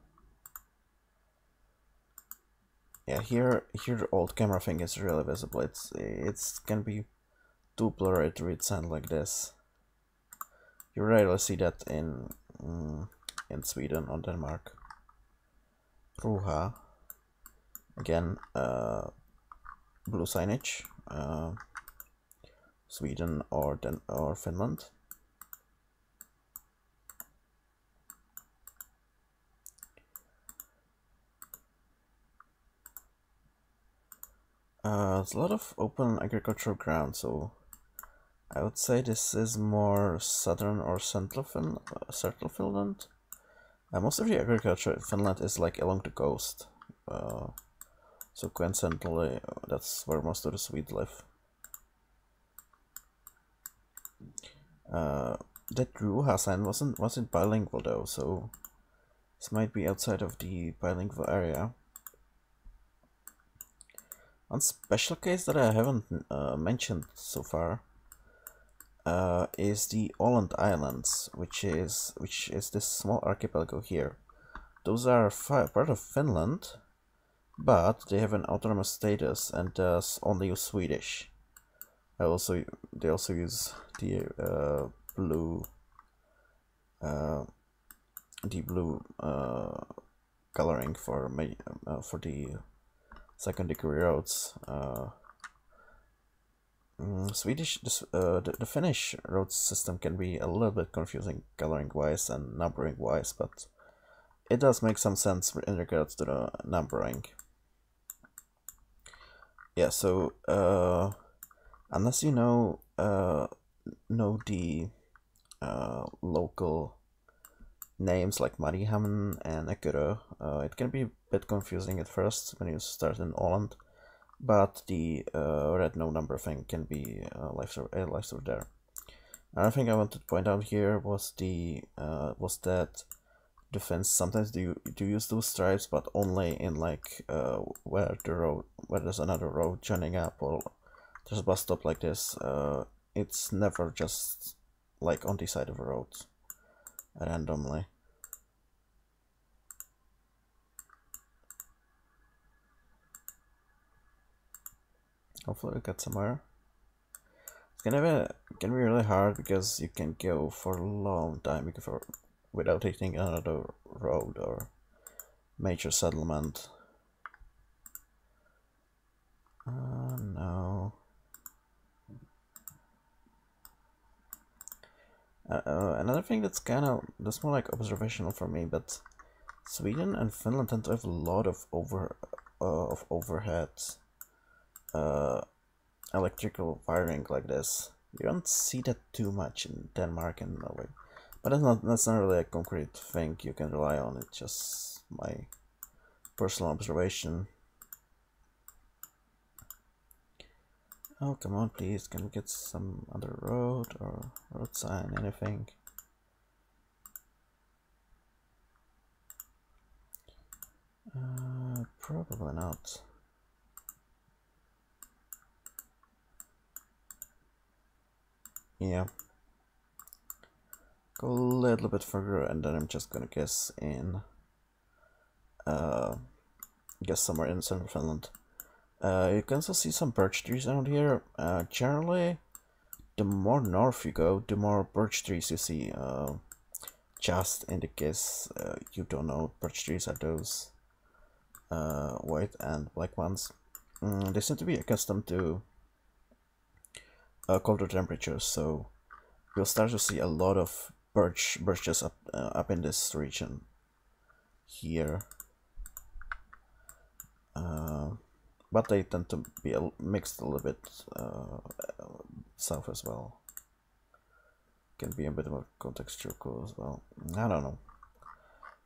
Yeah, here the old camera thing is really visible. It's can be too blurry to read signs like this. You rarely see that in Sweden or Denmark. Ruha, again, blue signage. Sweden or Finland. There's a lot of open agricultural ground, so I would say this is more southern or central Finland. Most of the agriculture in Finland is like along the coast, so coincidentally, that's where most of the Swedes live. That Ruha sign wasn't bilingual though, so this might be outside of the bilingual area. One special case that I haven't mentioned so far is the Åland Islands, which is this small archipelago here. Those are part of Finland, but they have an autonomous status and thus only use Swedish. They also use the blue coloring for the second degree roads. Swedish, the Finnish road system can be a little bit confusing coloring wise and numbering wise, but it does make some sense in regards to the numbering. Yeah, so unless you know the local names like Mariehamn and Eckerö, it can be a bit confusing at first when you start in Åland, but the red no number thing can be lifesaver there. Another thing I wanted to point out here was that the Finns sometimes do use those stripes, but only in like where there's another road joining up or there's a bus stop like this. It's never just like on the side of a road randomly. Hopefully we get somewhere. can be really hard because you can go for a long time without hitting another road or major settlement. No. Another thing that's more like observational for me, but Sweden and Finland tend to have a lot of overhead electrical wiring like this. You don't see that too much in Denmark and Norway, but that's not really a concrete thing you can rely on. It's just my personal observation. Oh, come on, please, can we get some other road or road sign, anything? Probably not. Yeah. Go a little bit further and then I'm just gonna guess somewhere in central Finland. You can also see some birch trees around here. Generally, the more north you go, the more birch trees you see. Just in the case you don't know, birch trees are those white and black ones. They seem to be accustomed to colder temperatures, so you'll start to see a lot of birches up in this region here. But they tend to be mixed a little bit south as well. Can be a bit more contextual as well. I don't know.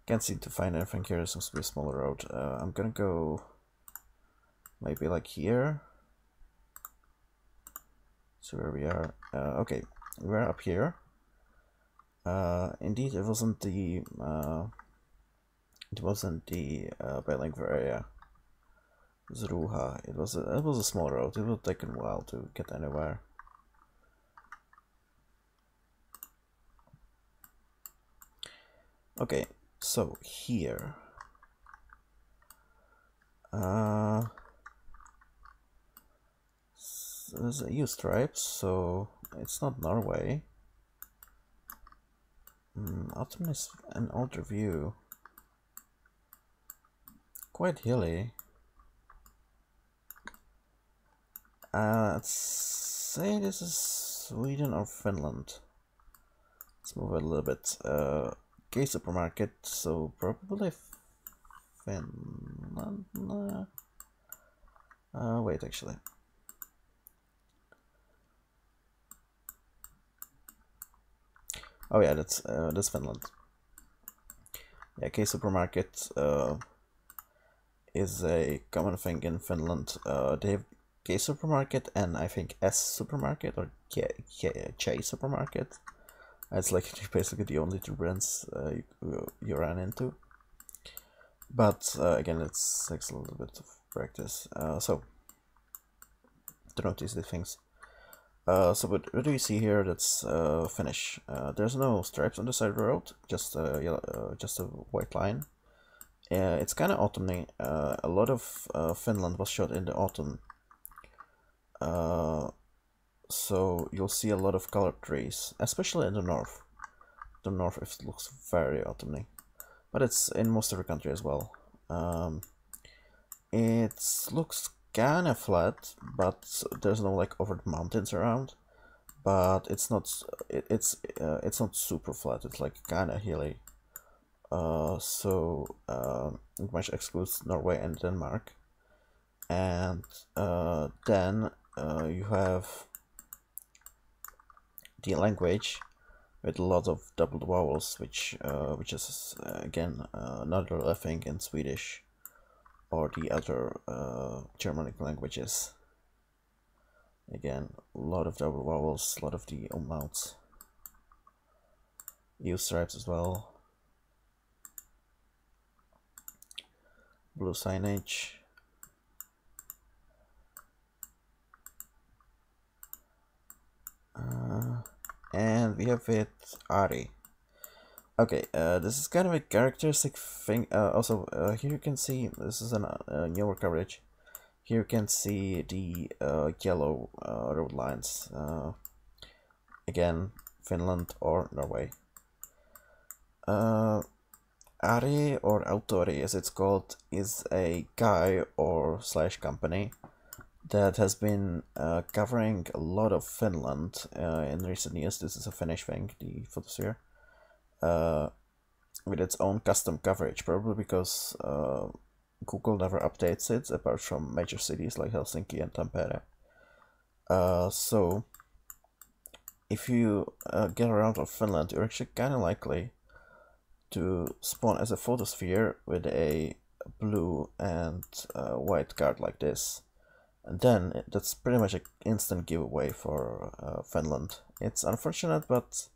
Can't seem to find anything here. There seems to be a smaller road. I'm gonna go maybe like here. So where we are. Okay, we're up here. Indeed, it wasn't the bilingual area. Zruha. It was a small road. It would take a while to get anywhere. Okay, so here. There's EU stripes, so it's not Norway. Autumn is an older view. Quite hilly. Let's say this is Sweden or Finland. Let's move it a little bit. Gay supermarket, so probably Finland. Wait, actually. Oh yeah, that's Finland. Yeah, Gay supermarket is a common thing in Finland. They have Gay supermarket and I think S supermarket or J supermarket. It's like basically the only two brands you run into. But again, it takes a little bit of practice. So to notice these things. So what do you see here? That's Finnish. There's no stripes on the side of the road, just just a white line. It's kind of autumny. A lot of Finland was shot in the autumn. So you'll see a lot of colored trees, especially in the north. The north it looks very autumny, but it's in most of the country as well. It looks kind of flat, but there's no like over the mountains around. But it's not it's not super flat. It's like kind of hilly. So it much excludes Norway and Denmark, and then you have the language with a lot of doubled vowels, which is again not really a thing in Swedish or the other Germanic languages. Again, a lot of double vowels, a lot of the umlauts. EU stripes as well. Blue signage. And we have it Ari. Okay, this is kind of a characteristic thing. Also, here you can see, this is a newer coverage. Here you can see the yellow road lines. again, Finland or Norway. Ari, or Autori as it's called, is a guy or slash company that has been covering a lot of Finland in recent years. This is a Finnish thing, the photosphere, with its own custom coverage, probably because Google never updates it, apart from major cities like Helsinki and Tampere. So, if you get around of Finland, you're actually kind of likely to spawn as a photosphere with a blue and white card like this. And then that's pretty much an instant giveaway for Finland. It's unfortunate, but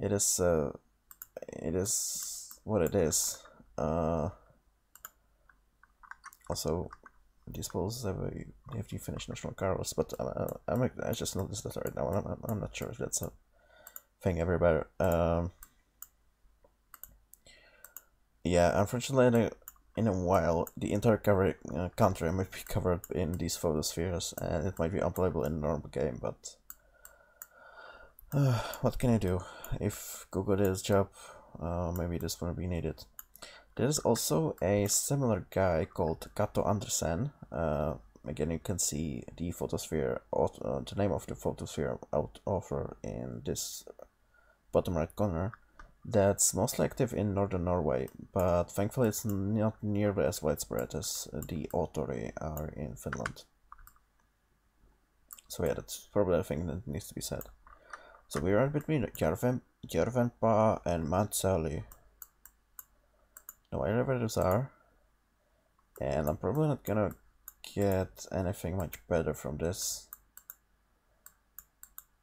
it is what it is. Also, these polls have the Finnish national colors, but I just noticed that right now. I'm not sure if that's a thing everywhere. Yeah, unfortunately, in a while, the entire country might be covered in these photospheres, and it might be unplayable in a normal game, but what can I do? If Google did his job, maybe this wouldn't be needed. There's also a similar guy called Kato Andersen. Again, you can see the photosphere, the name of the photosphere offer in this bottom right corner. That's mostly active in northern Norway, but thankfully it's not nearly as widespread as the Autori are in Finland. So yeah, that's probably a thing that needs to be said. So we are between Järvenpää and Mantsali. No idea where those are, and I'm probably not gonna get anything much better from this.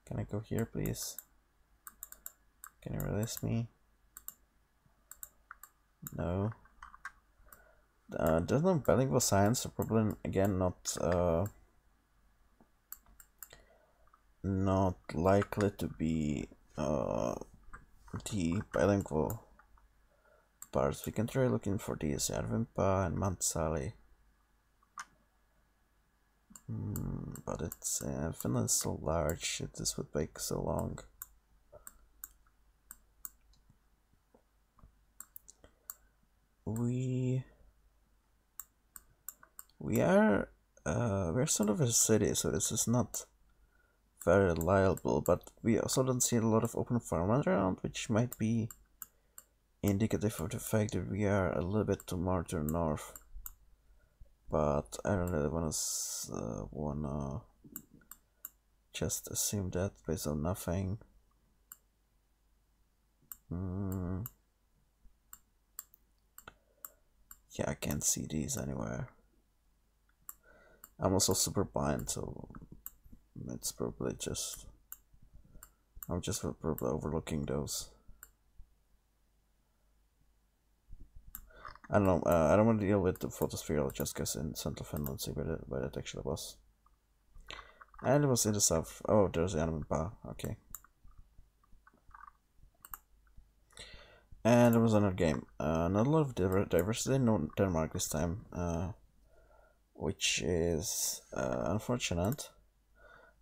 Can I go here, please? Can you release me? No. There's no bilingual signs, so probably again not likely to be the bilingual parts. We can try looking for these Järvenpää and Mantsali. But it's Finland is so large, this would take so long. We're sort of a city, so this is not very reliable, but we also don't see a lot of open farmland around, which might be indicative of the fact that we are a little bit too more to the north. But I don't really wanna just assume that based on nothing. Yeah, I can't see these anywhere. I'm also super blind, so it's probably just I'm just probably overlooking those. I don't know. I don't want to deal with the photosphere. I'll just guess in central Finland, see where it actually was. And it was in the south. Oh, there's the Järvenpää. Okay. And there was another game. Not a lot of diversity in Denmark this time, which is unfortunate.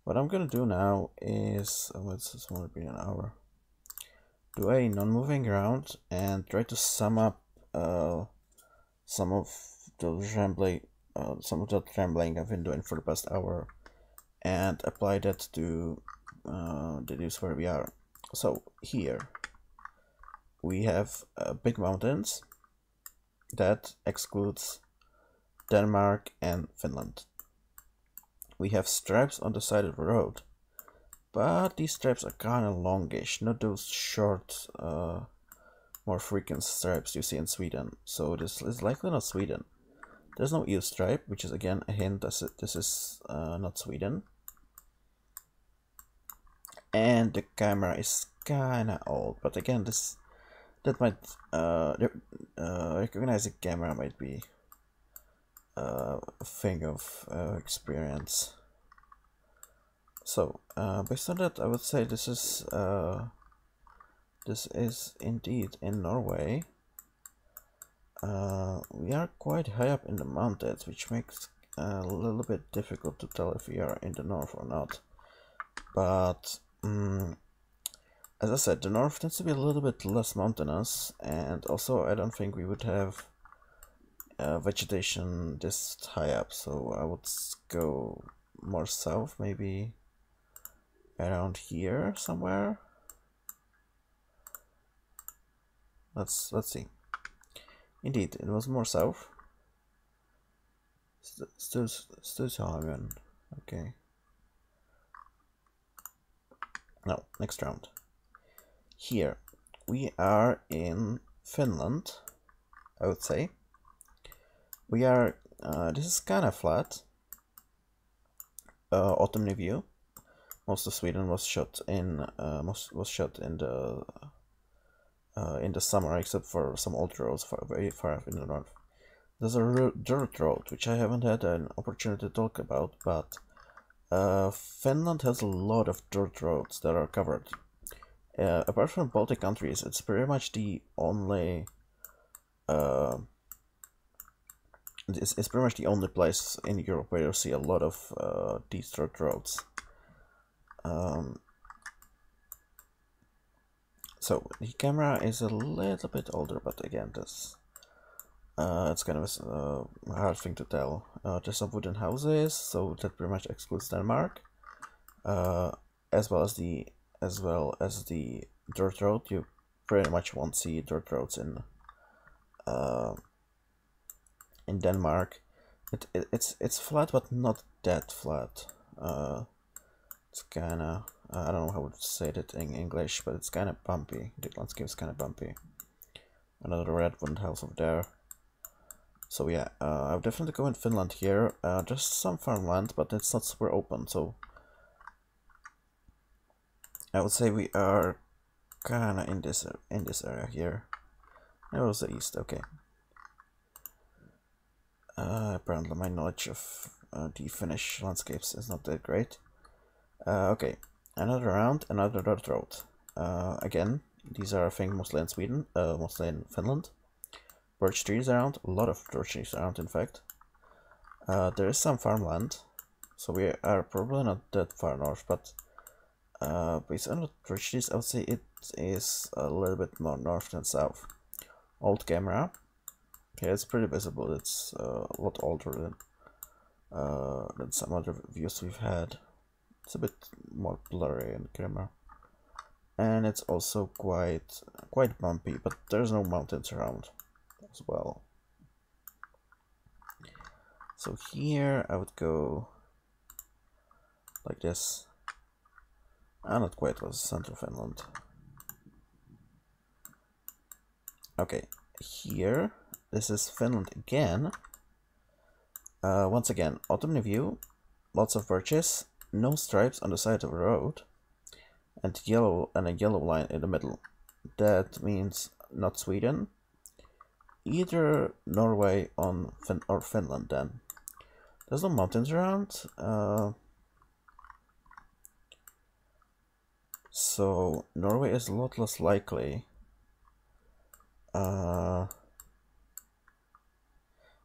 What I'm gonna do now is, it's only been an hour. Do a non-moving round and try to sum up some of the rambling I've been doing for the past hour, and apply that to the news where we are. So here we have big mountains. That excludes Denmark and Finland. We have stripes on the side of the road, but these stripes are kind of longish, not those short, more frequent stripes you see in Sweden. So this is likely not Sweden. There's no EU stripe, which is again a hint that this is not Sweden. And the camera is kind of old, but again, that might recognizing camera might be a thing of experience. So based on that, I would say this is indeed in Norway. We are quite high up in the mountains, which makes a little bit difficult to tell if we are in the north or not. But as I said, the north tends to be a little bit less mountainous, and also I don't think we would have vegetation this high up, so I would go more south, maybe around here somewhere. Let's see. Indeed, it was more south. Still Hagen. Okay. No, next round. Here we are in Finland, I would say. We are. This is kind of flat. Autumn view. Most of Sweden was shot in. Was shot in the summer, except for some old roads very far in the north. There's a dirt road which I haven't had an opportunity to talk about, but Finland has a lot of dirt roads that are covered. Apart from Baltic countries, it's pretty much the only. It's pretty much the only place in Europe where you see a lot of these dirt roads. So the camera is a little bit older, but again, this it's kind of a hard thing to tell. There's some wooden houses, so that pretty much excludes Denmark, as well as the dirt road. You pretty much won't see dirt roads in Denmark. It's flat, but not that flat. It's kind of I don't know how to say it in English, but it's kind of bumpy. The landscape is kind of bumpy. Another red wooden house over there. So yeah, I would definitely go in Finland here. Just some farmland, but it's not super open, so I would say we are kinda in this area here. That was the east, okay. Apparently my knowledge of the Finnish landscapes is not that great. Okay, another round, another dirt road. Again, these are I think mostly in Sweden, mostly in Finland. Birch trees around, a lot of birch trees around in fact. There is some farmland, so we are probably not that far north, but based on the birch trees, I would say it is a little bit more north than south. Old camera, okay, it's pretty visible. It's a lot older than some other views we've had. It's a bit more blurry in camera, and it's also quite bumpy, but there's no mountains around as well. So here I would go like this. Not quite, was central Finland. Okay, here this is Finland again. Once again, autumn view, lots of birches, no stripes on the side of the road, and a yellow line in the middle. That means not Sweden, either Norway or Finland then. There's no mountains around, so Norway is a lot less likely.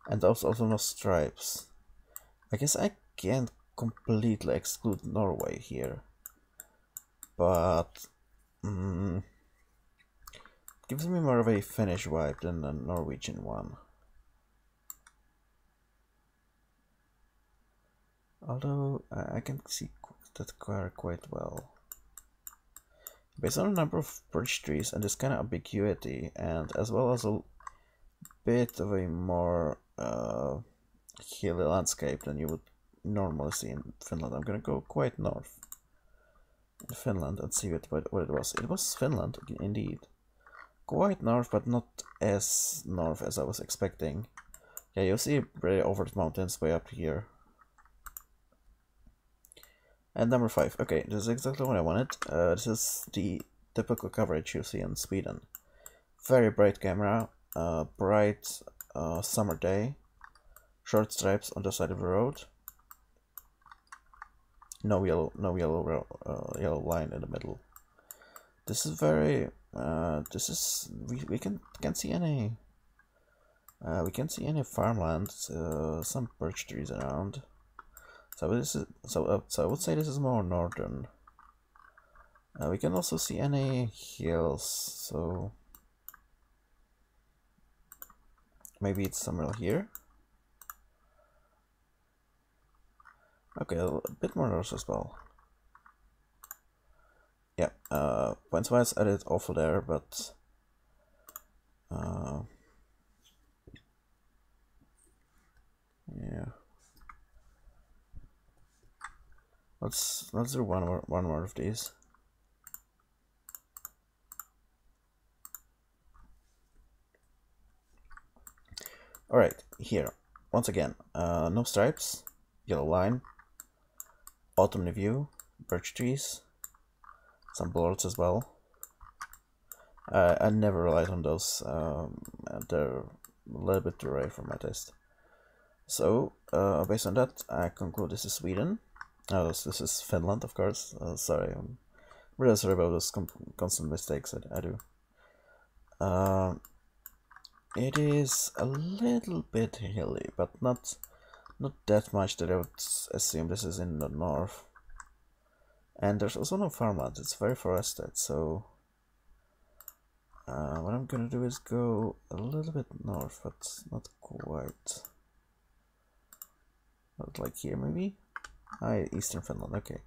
And also no stripes. I guess I can't completely exclude Norway here, but gives me more of a Finnish vibe than a Norwegian one. Although I can see that car quite well. Based on the number of birch trees and this kind of ambiguity, and as well as a bit of a more hilly landscape than you would normally see in Finland, I'm gonna go quite north in Finland and see what it was. It was Finland, indeed. Quite north, but not as north as I was expecting. Yeah, you'll see really over the mountains way up here. And number 5. Okay, this is exactly what I wanted. This is the typical coverage you see in Sweden. Very bright camera, bright summer day, short stripes on the side of the road. No yellow line in the middle. This is very. We can see any. We can see any farmland. Some birch trees around. So this is so I would say this is more northern. We can also see any hills, so maybe it's somewhere here. Okay, a bit more north as well. Yeah, points wise I did awful there, but yeah. Let's do one more of these. Alright, here. Once again, no stripes, yellow line, autumn review, birch trees, some bullets as well. I never relied on those, they're a little bit too rare for my taste. So, based on that, I conclude this is Sweden. Oh, this is Finland, of course. Sorry, I'm really sorry about those constant mistakes I do. It is a little bit hilly, but not that much that I would assume this is in the north. And there's also no farmland, it's very forested, so what I'm gonna do is go a little bit north, but not quite. But like here maybe? Eastern Finland, okay.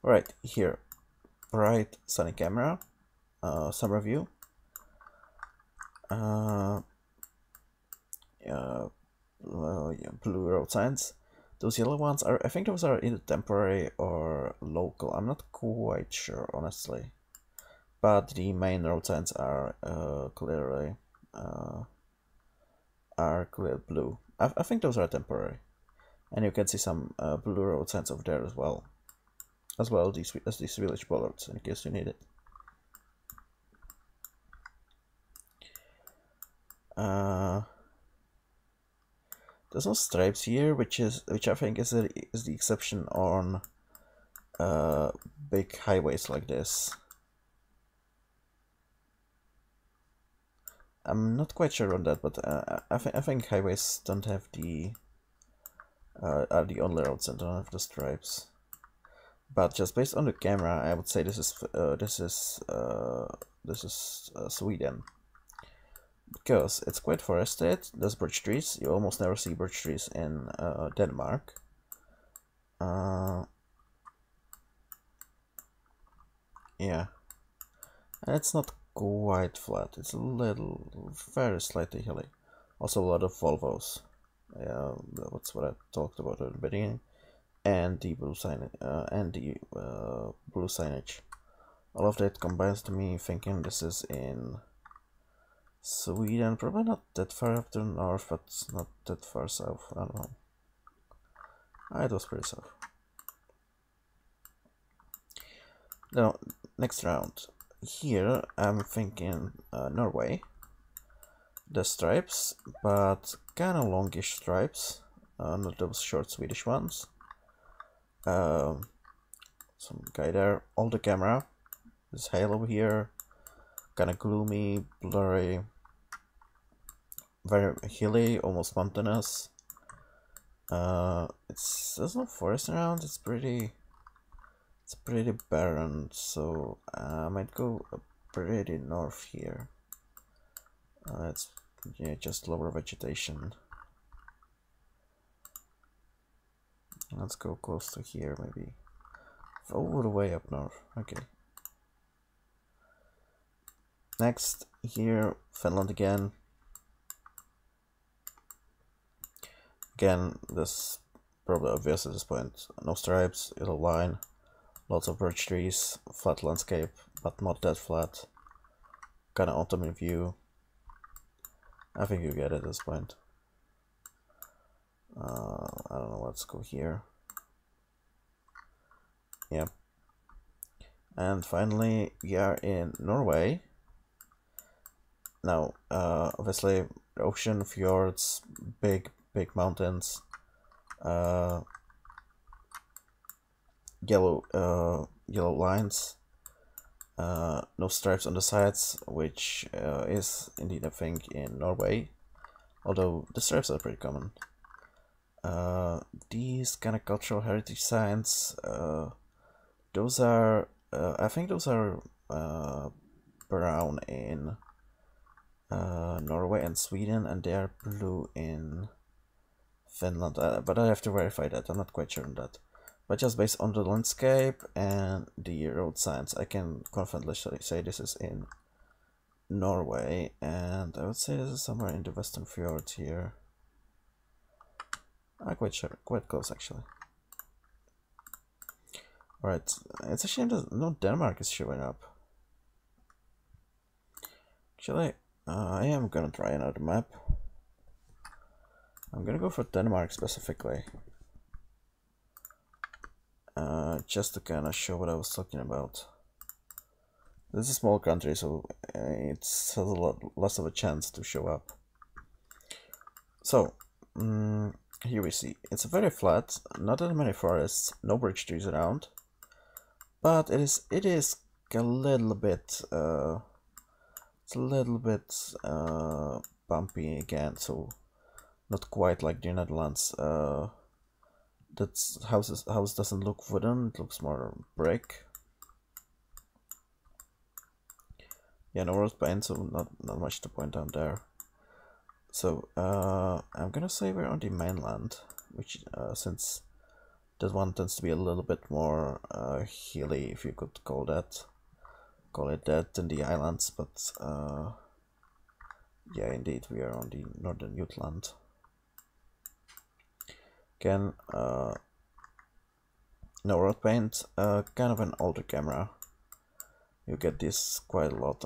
Alright, here. Bright sunny camera, summer view. Blue road signs. Those yellow ones are, I think those are either temporary or local. I'm not quite sure, honestly. But the main road signs are clearly blue. I think those are temporary, and you can see some blue road signs over there as well. As these village bollards, in case you need it. There's no stripes here, which I think is the exception on big highways like this. I'm not quite sure on that, but I think highways don't have the are the only roads that don't have the stripes. But just based on the camera, I would say this is Sweden, because it's quite forested. There's birch trees. You almost never see birch trees in Denmark. Yeah, and it's not quite flat. It's a little, very slightly hilly. Also, a lot of Volvos. Yeah, that's what I talked about at the beginning. And the blue signage, blue signage. All of that combines to me thinking this is in Sweden. Probably not that far up to the north, but not that far south. I don't know. It was pretty south. Now, next round. Here I'm thinking Norway. The stripes, but kind of longish stripes, not those short Swedish ones. Some guy there. All the camera. This halo here, kind of gloomy, blurry, very hilly, almost mountainous. There's no forest around. It's pretty barren. So I might go pretty north here. It's just lower vegetation. Let's go close to here, maybe. All the way up north. Okay. Next, here, Finland again. Again, this probably obvious at this point. No stripes, yellow line, lots of birch trees, flat landscape, but not that flat. Kind of autumn view. I think you get it at this point. I don't know, let's go here. Yep. And finally, we are in Norway. Now, obviously, ocean, fjords, big mountains, yellow lines, no stripes on the sides, which is indeed a thing in Norway, although the stripes are pretty common. These kind of cultural heritage signs, those are, I think those are brown in Norway and Sweden, and they are blue in Finland, but I have to verify that. I'm not quite sure on that. But just based on the landscape and the road signs, I can confidently say this is in Norway, and I would say this is somewhere in the Western Fjords here. I'm quite sure, quite close actually. Alright, it's a shame that no Denmark is showing up. Actually, I am gonna try another map. I'm gonna go for Denmark specifically. Just to kind of show what I was talking about. This is a small country, so it has a lot less of a chance to show up. So, here we see it's very flat, not that many forests, no birch trees around, but it is a little bit bumpy again, so not quite like the Netherlands. That house doesn't look wooden, it looks more brick. Yeah, no road paint, so not much to point out there. So I'm gonna say we're on the mainland, which since that one tends to be a little bit more hilly, if you could call it that, than the islands. But yeah, indeed, we are on the northern Jutland. Again, no road paint, kind of an older camera. You get this quite a lot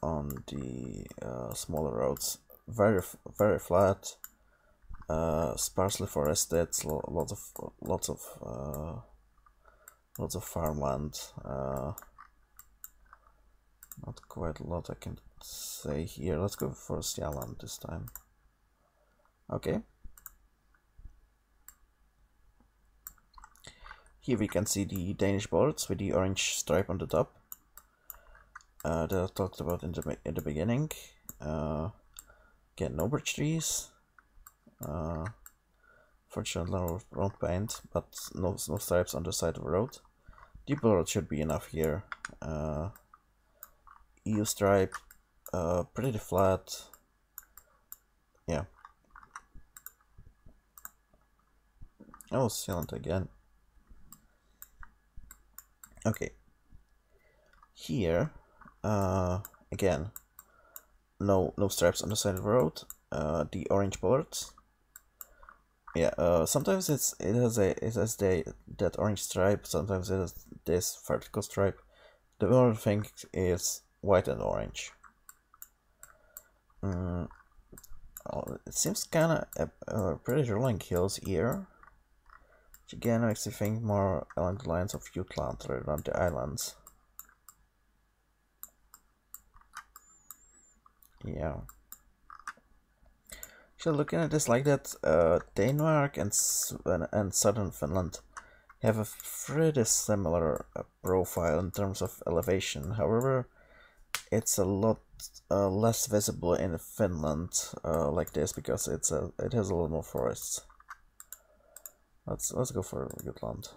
on the smaller roads. Very flat, sparsely forested, lots of farmland. Not quite a lot I can say here. Let's go for Sjælland this time. Okay. Here we can see the Danish boards with the orange stripe on the top that I talked about in the beginning. Again, no birch trees. Fortunately, no road paint, but no stripes on the side of the road. The board should be enough here. EU stripe, pretty flat. Yeah. Oh, Sjælland again. Okay. Here, again, no stripes on the side of the road. The orange bollards. Yeah. Sometimes it has that orange stripe. Sometimes it has this vertical stripe. The other thing is white and orange. It seems kind of pretty rolling hills here. Which again makes you think more along the lines of Jutland rather than the islands. Yeah. So looking at this like that, Denmark and southern Finland have a pretty similar profile in terms of elevation. However, it's a lot less visible in Finland like this because it has a lot more forests. Let's go for Jutland.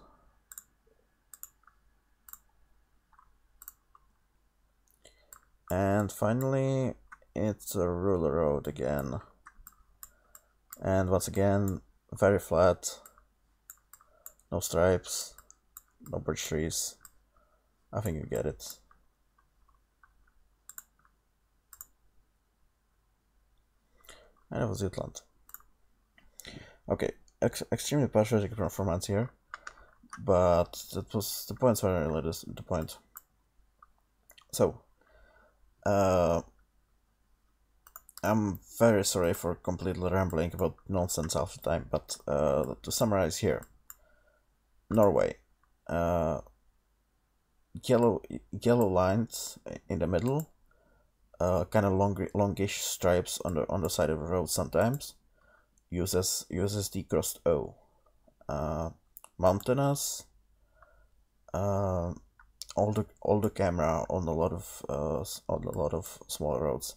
And finally, it's a rural road again. And once again, very flat, no stripes, no birch trees. I think you get it. And it was Jutland. Okay, extremely patriotic performance here, but that was the points were really the point. So, I'm very sorry for completely rambling about nonsense half the time, but to summarize here, Norway, yellow lines in the middle, kind of longish stripes on the side of the road sometimes. Uses the crossed O. Mountainous. Older camera on a lot of smaller roads.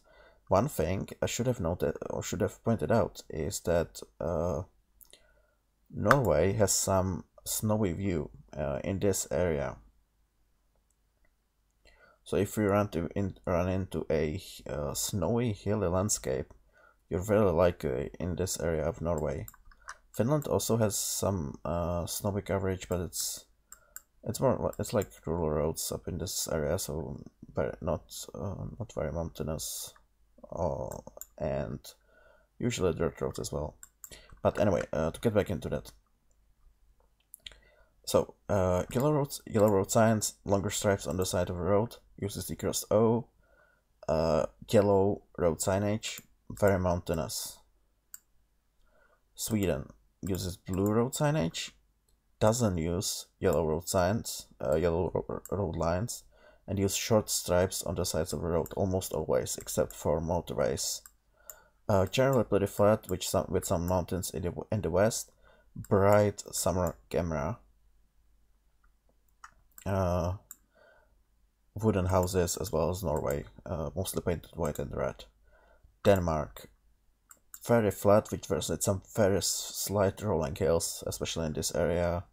One thing I should have noted or should have pointed out is that Norway has some snowy view in this area. So if you run into a snowy, hilly landscape, you're very likely in this area of Norway. Finland also has some snowy coverage, but it's like rural roads up in this area, so not very mountainous, and usually dirt roads as well. But anyway, to get back into that. So, yellow road signs, longer stripes on the side of the road, uses the crossed O. Yellow road signage, very mountainous. Sweden uses blue road signage, doesn't use yellow road signs, yellow road lines, and use short stripes on the sides of the road almost always, except for motorways. Generally pretty flat, with some mountains in the west. Bright summer camera. Wooden houses as well as Norway, mostly painted white and red. Denmark, very flat with some very slight rolling hills, especially in this area,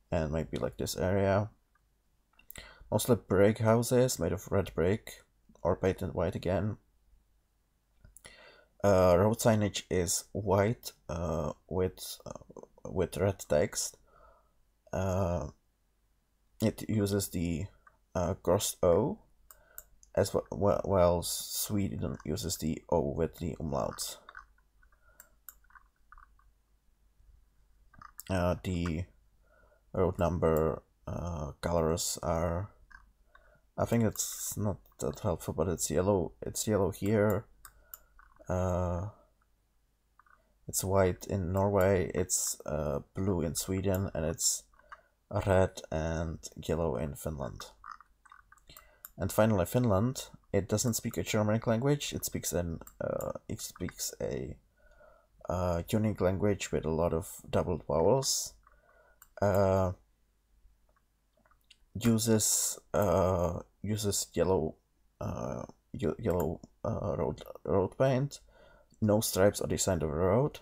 and maybe like this area. Mostly brick houses made of red brick or painted white again. Road signage is white with red text. It uses the crossed O, as well, while Sweden uses the O with the umlauts. The road number colors are, I think it's not that helpful, but it's yellow. It's yellow here. It's white in Norway. It's blue in Sweden, and it's red and yellow in Finland. And finally, Finland. It doesn't speak a Germanic language. It speaks a unique language with a lot of doubled vowels. Uses yellow road paint. No stripes are designed of the road.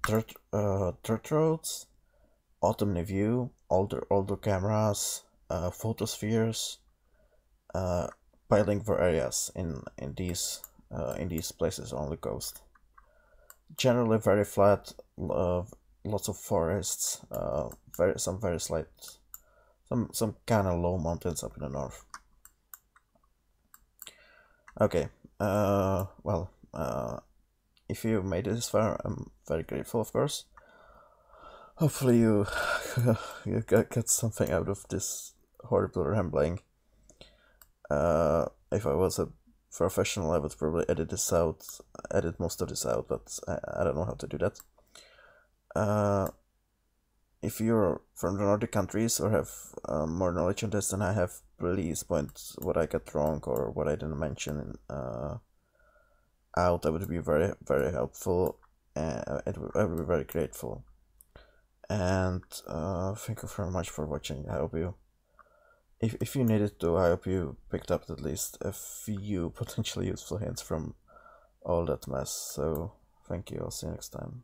Dirt roads. Autumn view. Older cameras. Photospheres. Bilingual areas in these places on the coast. Generally very flat, lots of forests, some kind of low mountains up in the north. Okay, well, if you made it this far, I'm very grateful, of course. Hopefully you get something out of this horrible rambling. If I was a professional, I would probably edit most of this out, but I don't know how to do that. If you're from the Nordic countries or have more knowledge on this than I have, please point what I got wrong or what I didn't mention out. I would be very, very helpful, and I would be very grateful. And thank you very much for watching. I hope you, if you needed to, I hope you picked up at least a few potentially useful hints from all that mess. So thank you. I'll see you next time.